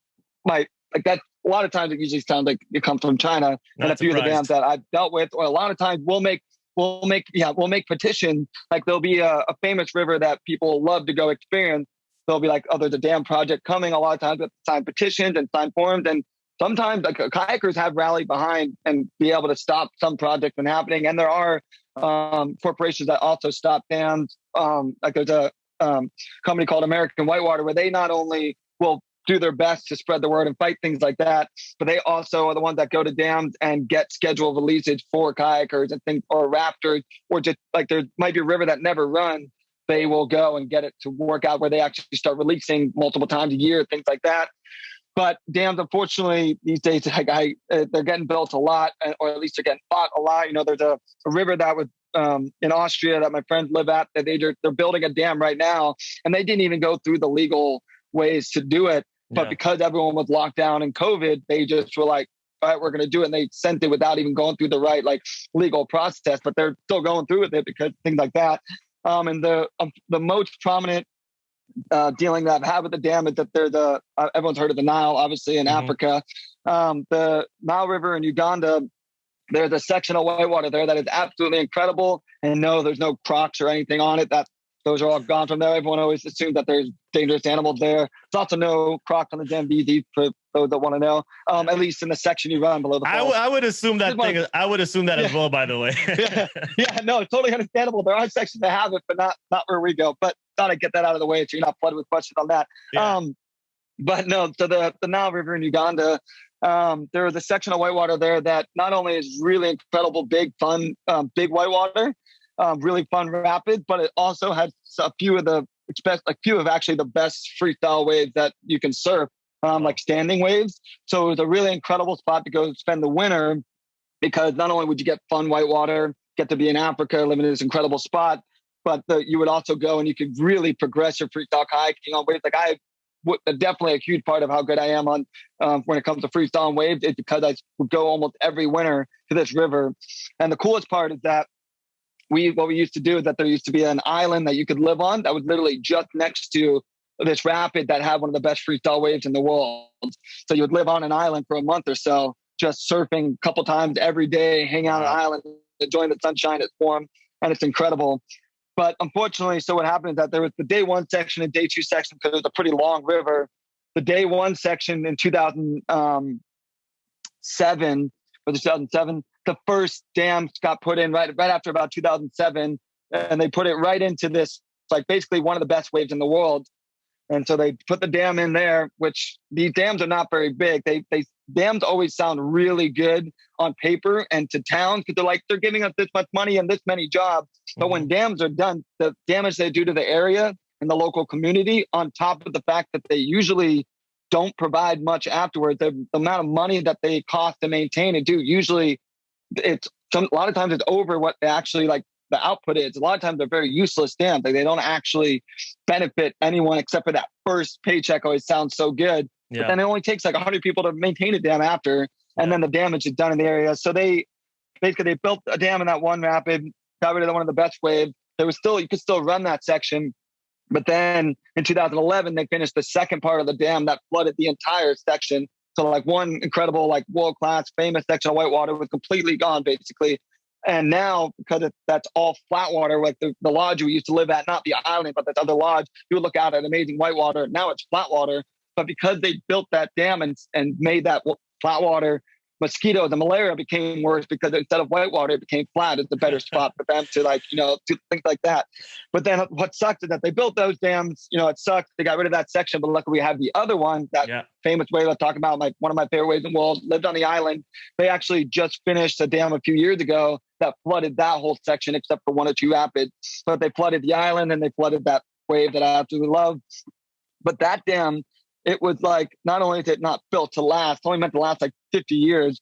Speaker 3: might like that. A lot of times it usually sounds like it comes from China. And a few of the dams that I've dealt with, or a lot of times we'll make petitions. Like there'll be a famous river that people love to go experience. They'll be like, oh, there's a dam project coming. A lot of times we have to sign petitions and sign forms. And sometimes like kayakers have rallied behind and be able to stop some project from happening. And there are corporations that also stop dams. Like there's a company called American Whitewater where they not only will do their best to spread the word and fight things like that, but they also are the ones that go to dams and get scheduled releases for kayakers and things, or rafters, or just like there might be a river that never runs. They will go and get it to work out where they actually start releasing multiple times a year, things like that. But dams, unfortunately, these days, they're getting built a lot, or at least they're getting fought a lot. There's a river that was in Austria that my friends live at. That they're building a dam right now, and they didn't even go through the legal ways to do it. But because everyone was locked down in COVID, they just were like, all right, we're going to do it. And they sent it without even going through the right legal process, but they're still going through with it because things like that. And the most prominent dealing that I've had with the dam is that there's everyone's heard of the Nile, obviously in Africa. The Nile River in Uganda, there's a section of whitewater there that is absolutely incredible. And no, there's no crocs or anything on it. That's those are all gone from there. Everyone always assumes that there's dangerous animals there. There's also no crocs on the Zambezi for those that want to know. At least in the section you run below the falls.
Speaker 1: I would assume that I would assume that as well, by the way.
Speaker 3: No, totally understandable. There are sections that have it, but not where we go. But thought I'd get that out of the way so you're not flooded with questions on that.
Speaker 1: Yeah.
Speaker 3: But no, so the Nile River in Uganda, there was a section of whitewater there that not only is really incredible, big, fun, big whitewater, really fun rapid, but it also had a few of actually the best freestyle waves that you can surf, like standing waves. So it was a really incredible spot to go spend the winter, because not only would you get fun whitewater, get to be in Africa, live in this incredible spot, but you would also go and you could really progress your freestyle kayaking on waves. Like definitely a huge part of how good I am on when it comes to freestyle and waves is because I would go almost every winter to this river. And the coolest part is that what we used to do is that there used to be an island that you could live on that was literally just next to this rapid that had one of the best freestyle waves in the world. So you would live on an island for a month or so, just surfing a couple times every day, hang out on an island, enjoying the sunshine. It's warm and it's incredible. But unfortunately, so what happened is that there was the day one section and day two section, because it was a pretty long river. The day one section in 2007, the first dams got put in right after about 2007. And they put it right into this, like basically one of the best waves in the world. And so they put the dam in there, which these dams are not very big. Dams always sound really good on paper and to towns because they're giving us this much money and this many jobs. But when dams are done, the damage they do to the area and the local community, on top of the fact that they usually don't provide much afterwards, the amount of money that they cost to maintain and do, usually a lot of times it's over what they actually like the output is. A lot of times they're very useless dams. Like they don't actually benefit anyone except for that first paycheck. Always sounds so good. Yeah. But then it only takes like 100 people to maintain a dam after, and then the damage is done in the area. So they built a dam in that one rapid, got rid of one of the best waves. You could still run that section. But then in 2011, they finished the second part of the dam that flooded the entire section. So like one incredible, like world-class, famous section of whitewater was completely gone basically. And now, because that's all flat water, like the lodge we used to live at, not the island, but that other lodge, you would look out at amazing whitewater. Now it's flat water. But because they built that dam and made that flat water, mosquitoes and malaria became worse because instead of whitewater, it became flat. It's a better spot for them to do things like that. But then what sucked is that they built those dams. It sucked. They got rid of that section, but luckily we have the other one, that famous wave I was talking about, like one of my favorite waves in the world, lived on the island. They actually just finished a dam a few years ago that flooded that whole section except for one or two rapids. But they flooded the island and they flooded that wave that I absolutely love. But that dam, it was like, not only is it not built to last, it's only meant to last like 50 years.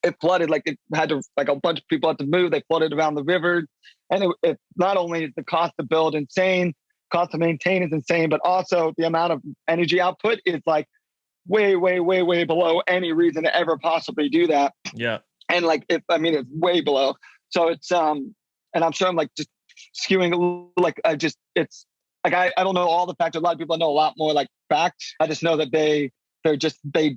Speaker 3: It flooded, like it had to, like a bunch of people had to move. They flooded around the river. And it not only is the cost to build insane, cost to maintain is insane, but also the amount of energy output is like way, way, way, way below any reason to ever possibly do that.
Speaker 1: Yeah.
Speaker 3: And like, it's way below. So it's, and I'm sure I'm like just skewing, like, it's like, I don't know all the facts. A lot of people know a lot more like facts. I just know that they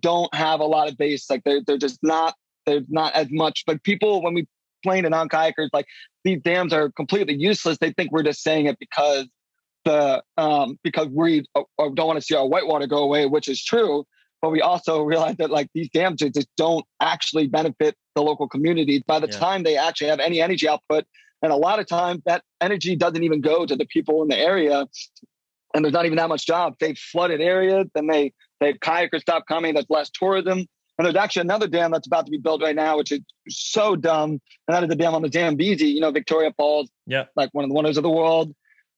Speaker 3: don't have a lot of base. Like they're not as much, but people, when we explain to non-kayakers, like these dams are completely useless. They think we're just saying it because we don't want to see our whitewater go away, which is true. But we also realize that like these dams just don't actually benefit the local communities by the time they actually have any energy output. And a lot of times that energy doesn't even go to the people in the area. And there's not even that much job. They've flooded areas, then kayakers stop coming. There's less tourism. And there's actually another dam that's about to be built right now, which is so dumb. And that is the dam on the Zambezi, Victoria Falls, like one of the wonders of the world.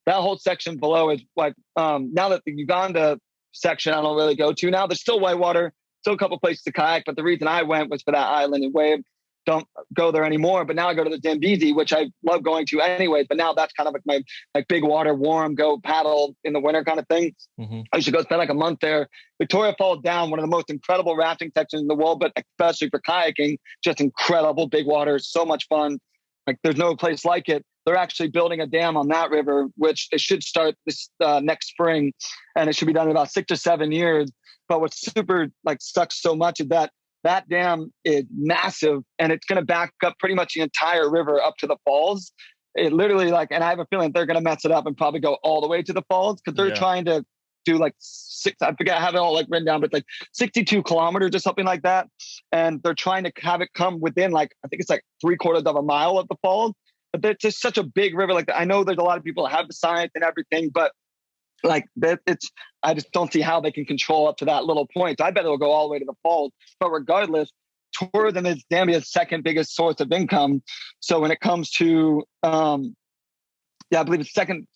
Speaker 3: That whole section below is like, now that the Uganda section I don't really go to now, there's still whitewater, still a couple places to kayak. But the reason I went was for that island and wave. Don't go there anymore. But now I go to the Zambezi, which I love going to anyways. But now that's kind of like my big water, warm, go paddle in the winter kind of thing. Mm-hmm. I used to go spend like a month there. Victoria Falls down, one of the most incredible rafting sections in the world, but especially for kayaking, just incredible big water, so much fun. Like there's no place like it. They're actually building a dam on that river, which it should start this next spring, and it should be done in about 6 or 7 years. But what's super like sucks so much is that dam is massive, and it's going to back up pretty much the entire river up to the falls. it literally like, and I have a feeling they're going to mess it up and probably go all the way to the falls because they're trying to do like I forget, I have it all like written down, but like 62 kilometers or something like that. And they're trying to have it come within like, I think it's like 3/4 of a mile of the falls. But it's just such a big river. Like I know there's a lot of people that have the science and everything, but like that, I just don't see how they can control up to that little point. So I bet it'll go all the way to the falls. But regardless, tourism is Zambia's second biggest source of income. So when it comes to, I believe it's second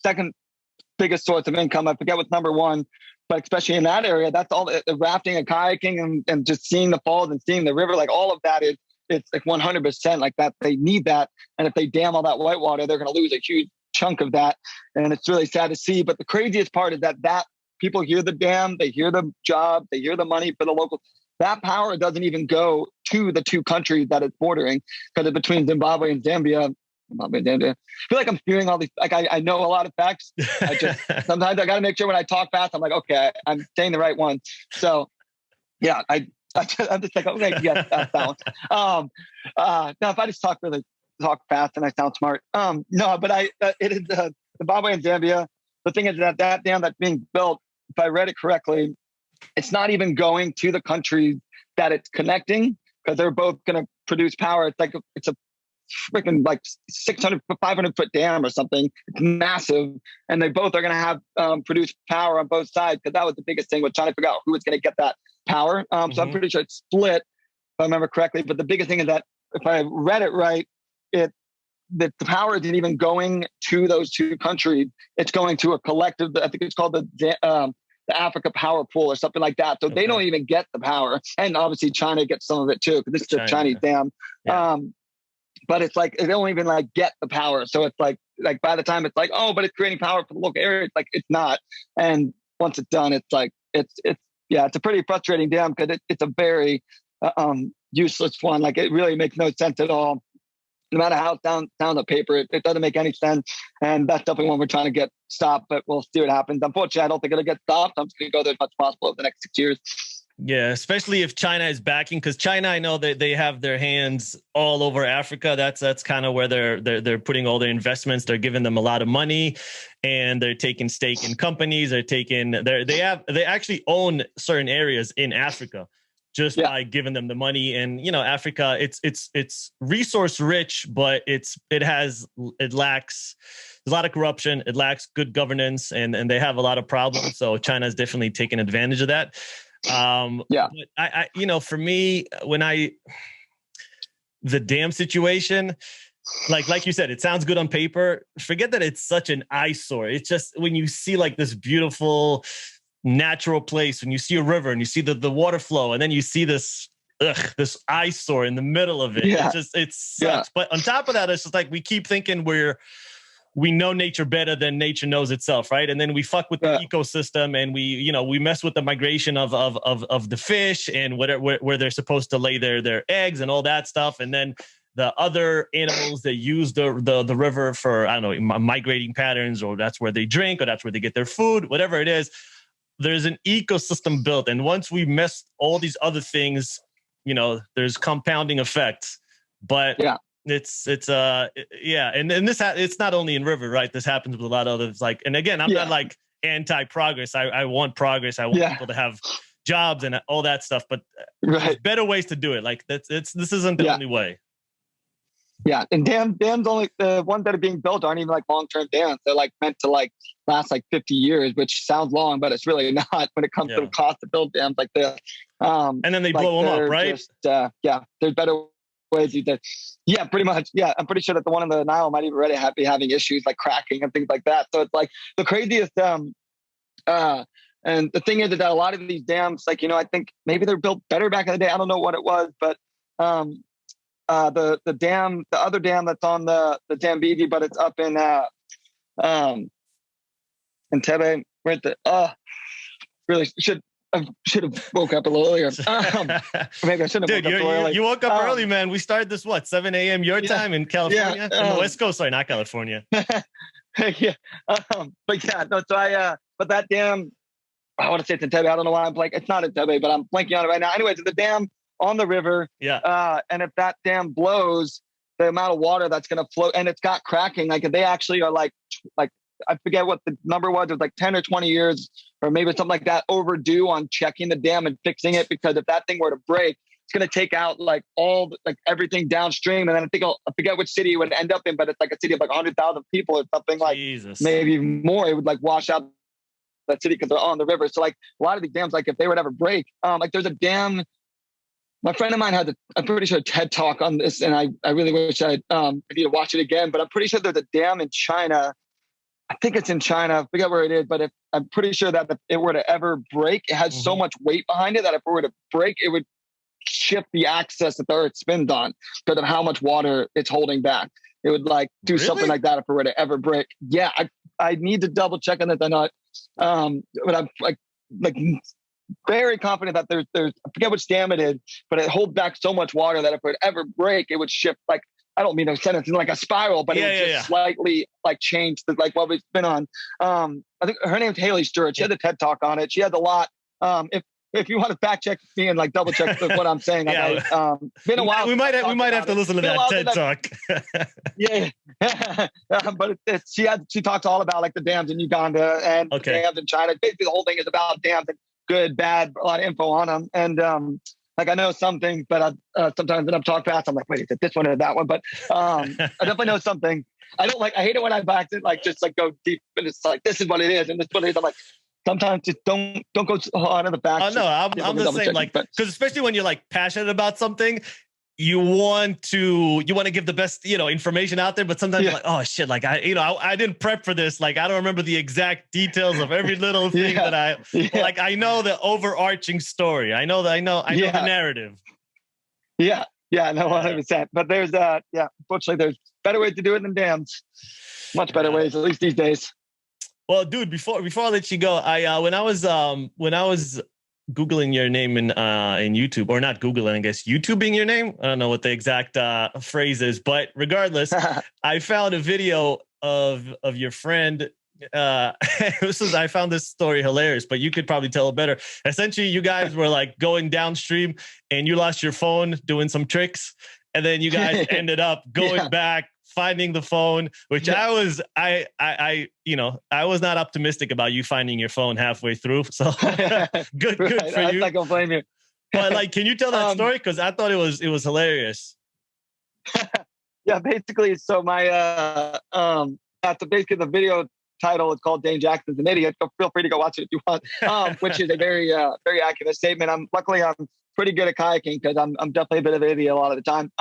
Speaker 3: biggest source of income. I forget what's number one, but especially in that area, that's all the rafting and kayaking and just seeing the falls and seeing the river. Like all of that it's like 100% like that. They need that. And if they dam all that whitewater, they're going to lose a huge chunk of that. And it's really sad to see. But the craziest part is that people hear the dam, they hear the job, they hear the money for the local. That power doesn't even go to the two countries that it's bordering, because it's between Zimbabwe and Zambia. I feel like I'm spewing all these, like I know a lot of facts. I just, sometimes I got to make sure when I talk fast, I'm like, okay, I'm saying the right one. So yeah, I'm just like, okay, yes, that's that one. No, if I just talk fast and I sound smart. No, but it is Zimbabwe and Zambia. The thing is that dam that's being built, if I read it correctly, it's not even going to the countries that it's connecting, because they're both going to produce power. It's a freaking like 600, 500 foot dam or something. It's massive. And they both are going to have produce power on both sides, because that was the biggest thing, was trying to figure out who was going to get that power. So I'm pretty sure it's split, if I remember correctly. But the biggest thing is that if I read it right, that the power isn't even going to those two countries. It's going to a collective, I think it's called the Africa Power Pool or something like that. So they don't even get the power. And obviously China gets some of it too, because this is a Chinese dam. Yeah. But it's like, they don't even like get the power. So it's like by the time it's like, oh, but it's creating power for the local area, it's like, it's not. And once it's done, it's like, it's a pretty frustrating dam, because it's a very useless one. Like it really makes no sense at all. No matter how it sounds on paper, it doesn't make any sense. And that's definitely one we're trying to get stopped, but we'll see what happens. Unfortunately, I don't think it'll get stopped. I'm just going to go there as much as possible over the next 6 years.
Speaker 1: Yeah, especially if China is backing, because China, I know that they have their hands all over Africa. That's kind of where they're putting all their investments. They're giving them a lot of money, and they're taking stake in companies. They actually own certain areas in Africa, just by giving them the money. And Africa, it's resource rich, but it lacks a lot of corruption. It lacks good governance, and they have a lot of problems. So China's definitely taking advantage of that. But I for me, the dam situation, like you said, it sounds good on paper. Forget that it's such an eyesore. It's just when you see like this beautiful natural place, when you see a river and you see the water flow, and then you see this eyesore in the middle of it. It sucks. But on top of that, it's just like we keep thinking we know nature better than nature knows itself, right? And then we fuck with the ecosystem, and we mess with the migration of the fish and where they're supposed to lay their eggs and all that stuff. And then the other animals that use the river for, I don't know, migrating patterns, or that's where they drink, or that's where they get their food, whatever it is. There's an ecosystem built. And once we mess all these other things, there's compounding effects. But it's it's not only in river, right? This happens with a lot of others. Like, and again, I'm not like anti-progress. I want progress. I want people to have jobs and all that stuff, but there's better ways to do it. Like this isn't the only way.
Speaker 3: Yeah. And dams only, the ones that are being built aren't even like long-term dams. They're like meant to like last like 50 years, which sounds long, but it's really not when it comes to the cost to build dams like this.
Speaker 1: And then they blow them up, right?
Speaker 3: Just, there's better ways you did. Yeah, pretty much. Yeah. I'm pretty sure that the one in the Nile might even already be having issues like cracking and things like that. So it's like the craziest, and the thing is that a lot of these dams, like, I think maybe they're built better back in the day. I don't know what it was, but, the dam, the other dam that's on the Zambezi, but it's up in Tebe. Really should have woke up a little earlier. Maybe I shouldn't have woke up early.
Speaker 1: You woke up early, man. We started this 7 a.m. your time in California, on the West Coast. Sorry, not California.
Speaker 3: But that dam, I want to say it's in Tebe. I don't know why I'm blanking. It's not in Tebe, but I'm blanking on it right now. Anyways, it's the dam on the river. And if that dam blows, the amount of water that's going to flow, and it's got cracking. Like they actually are like I forget what the number was. It was like 10 or 20 years or maybe something like that overdue on checking the dam and fixing it, because if that thing were to break, it's going to take out like everything downstream. And then I forget which city it would end up in, but it's like a city of like 100,000 people or something, like
Speaker 1: Jesus.
Speaker 3: maybe even more. It would like wash out that city because they're on the river. So like a lot of these dams, like if they would ever break, like there's a dam. My friend of mine had I'm pretty sure, a TED talk on this, and I really wish I need to watch it again, but I'm pretty sure there's a dam in China. I think it's in China. I forget where it is, but I'm pretty sure that if it were to ever break, it has so much weight behind it that if it were to break, it would shift the axis that the Earth spins on because of how much water it's holding back. It would like do something like that if it were to ever break. Yeah, I need to double check on this. I'm not, but I'm like very confident that there's I forget which dam it is, but it holds back so much water that if it would ever break, it would shift like. I don't mean to send it in like a spiral, but it would just slightly like change the, like what we've been on. I think her name's Haley Stewart. She had a TED talk on it. She has a lot. If you want to fact check me and like double check what I'm saying, been a while.
Speaker 1: We might have to listen to that TED talk.
Speaker 3: But she talks all about like the dams in Uganda and dams in China. Basically, the whole thing is about dams and good, bad, a lot of info on them. And like I know some things, but sometimes when I'm talking fast, I'm like, wait, is it this one or that one? But I definitely know something. I hate it when I back it, like just like go deep, and it's like this is what it is, and this is what it is. I'm like, sometimes just don't go so hard on the facts.
Speaker 1: Oh no, I'm the same. Like, because especially when you're like passionate about something, you want to give the best, information out there, but sometimes you're like, oh shit, like I didn't prep for this. Like, I don't remember the exact details of every little thing that I know the overarching story. I know the narrative.
Speaker 3: Yeah. No, 100%. But there's unfortunately there's better ways to do it than dams. Much better ways, at least these days.
Speaker 1: Well, dude, before I let you go, when I was Googling your name in YouTube, or not Googling, I guess YouTubing your name. I don't know what the exact phrase is, but regardless, I found a video of your friend. I found this story hilarious, but you could probably tell it better. Essentially, you guys were like going downstream and you lost your phone doing some tricks. And then you guys ended up going back, finding the phone, which I was not optimistic about you finding your phone halfway through. So good for you.
Speaker 3: I'm not gonna blame you.
Speaker 1: But like, can you tell that story? Because I thought it was hilarious.
Speaker 3: Yeah, basically. So my basically the video title is called "Dane Jackson's an Idiot." Feel free to go watch it if you want. Which is a very accurate statement. I'm pretty good at kayaking because I'm definitely a bit of an idiot a lot of the time.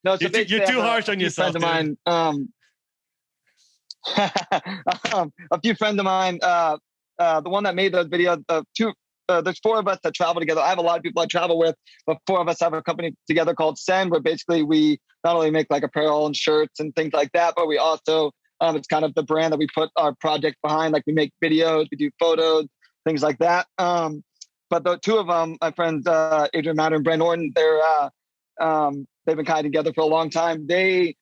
Speaker 3: No, so
Speaker 1: you're too harsh on yourself.
Speaker 3: A few friends of mine, the one that made those videos, there's four of us that travel together. I have a lot of people I travel with, but four of us have a company together called Send, where basically we not only make like apparel and shirts and things like that, but we also, it's kind of the brand that we put our project behind. Like we make videos, we do photos, things like that. But the two of them, my friends, Adrian Matter and Brent Norton, they've been kind of together for a long time. They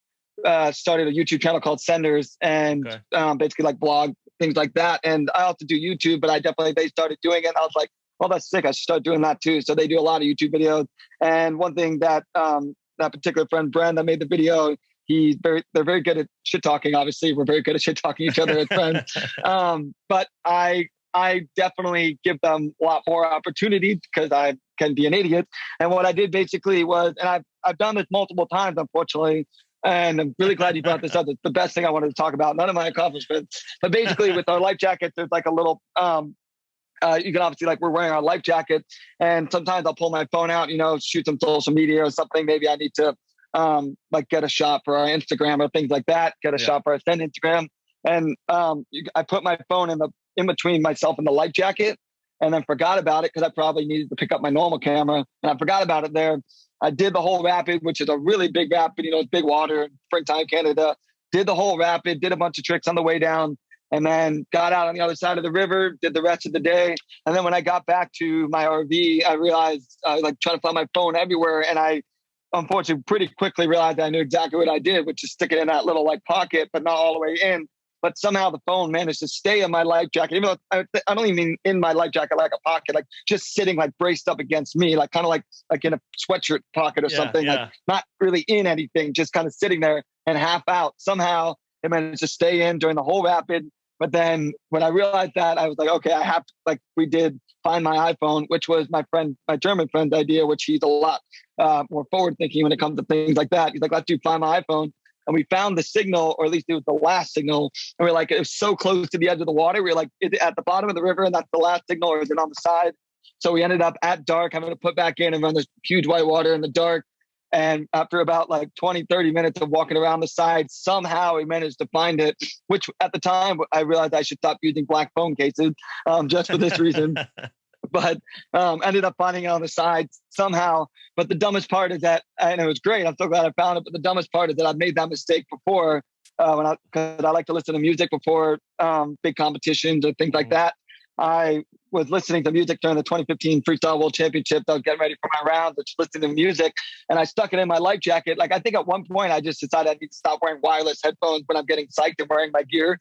Speaker 3: started a YouTube channel called Senders and basically like blog, things like that. And I also do YouTube, but they started doing it. And I was like, well, that's sick. I should start doing that too. So they do a lot of YouTube videos. And one thing that that particular friend, Brent, that made the video, they're very good at shit talking. Obviously, we're very good at shit talking each other as friends. But I definitely give them a lot more opportunities because I can be an idiot. And what I did basically was, and I've done this multiple times, unfortunately, and I'm really glad you brought this up. It's the best thing I wanted to talk about. None of my accomplishments, but basically with our life jackets, there's like a little, you can obviously like we're wearing our life jackets, and sometimes I'll pull my phone out, shoot some social media or something. Maybe I need to like get a shot for our Instagram or things like that. Get a shot for our Send Instagram, and I put my phone in between myself and the life jacket, and then forgot about it because I probably needed to pick up my normal camera, and I forgot about it there. I did the whole rapid, which is a really big rapid, it's big water, springtime Canada. Did the whole rapid, did a bunch of tricks on the way down, and then got out on the other side of the river, did the rest of the day. And then when I got back to my RV, I realized I was like trying to find my phone everywhere. And I unfortunately pretty quickly realized I knew exactly what I did, which is stick it in that little like pocket, but not all the way in. but somehow the phone managed to stay in my life jacket, even though I don't even mean in my life jacket, like a pocket, like just sitting like braced up against me, like kind of like in a sweatshirt pocket or something, like not really in anything, just kind of sitting there and half out. Somehow it managed to stay in during the whole rapid. But then when I realized that, I was like, okay, I have to, like, we did find my iPhone, which was my German friend's idea, which he's a lot more forward thinking when it comes to things like that. He's like, let's do Find My iPhone. And we found the signal, or at least it was the last signal. And we're like, it was so close to the edge of the water. We were like, is it at the bottom of the river and that's the last signal, or is it on the side? So we ended up at dark having to put back in and run this huge whitewater in the dark. And after about like 20, 30 minutes of walking around the side, somehow we managed to find it, which at the time I realized I should stop using black phone cases just for this reason. But ended up finding it on the side somehow. But the dumbest part is that, and it was great, I'm so glad I found it, but the dumbest part is that I've made that mistake before because I like to listen to music before big competitions or things like that. I was listening to music during the 2015 Freestyle World Championship. I was getting ready for my rounds, just listening to music, and I stuck it in my life jacket. Like, I think at one point I just decided I need to stop wearing wireless headphones when I'm getting psyched and wearing my gear,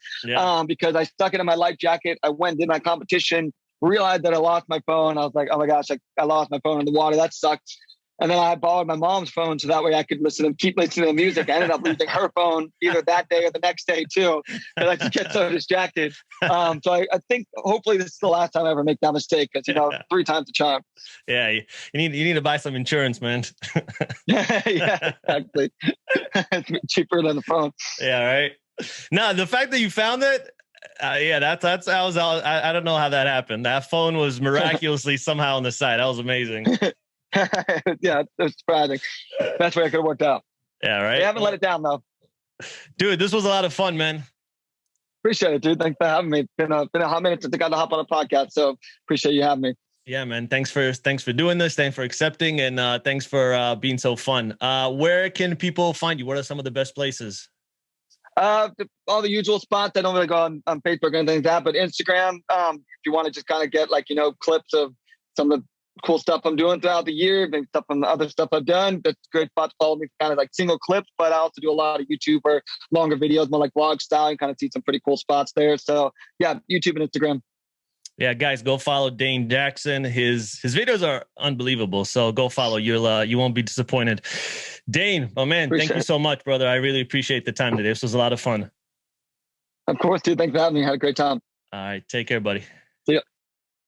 Speaker 3: because I stuck it in my life jacket. I went in my competition, realized that I lost my phone. I was like, oh my gosh, I lost my phone in the water. That sucked. And then I borrowed my mom's phone so that way I could keep listening to music. I ended up losing her phone either that day or the next day too, because I just get so distracted. So I think hopefully this is the last time I ever make that mistake, because 3 times the charm.
Speaker 1: Yeah, you need to buy some insurance, man.
Speaker 3: Yeah, exactly. It's cheaper than the phone.
Speaker 1: Yeah, right. No, the fact that you found it, that's I don't know how that happened. That phone was miraculously somehow on the side. That was amazing.
Speaker 3: Yeah, it was surprising. Best way I could have worked out.
Speaker 1: Yeah, right.
Speaker 3: They haven't let it down though.
Speaker 1: Dude, this was a lot of fun, man.
Speaker 3: Appreciate it, dude. Thanks for having me. Been a hot minute since I got to hop on a podcast, so appreciate you having me.
Speaker 1: Yeah, man. Thanks for doing this. Thanks for accepting, and thanks for being so fun. Where can people find you? What are some of the best places?
Speaker 3: All the usual spots. I don't really go on Facebook or anything like that, but Instagram, if you want to just kind of get clips of some of the cool stuff I'm doing throughout the year, maybe stuff from the other stuff I've done. That's a great spot to follow me, kind of like single clips, but I also do a lot of YouTube or longer videos, more like vlog style. You kind of see some pretty cool spots there. So yeah, YouTube and Instagram.
Speaker 1: Yeah, guys, go follow Dane Jackson. His videos are unbelievable. So go follow. You won't be disappointed. Dane, oh man, thank you so much, brother. I really appreciate the time today. This was a lot of fun.
Speaker 3: Of course, dude. Thanks for having me. Had a great time.
Speaker 1: All right, take care, buddy.
Speaker 3: See ya.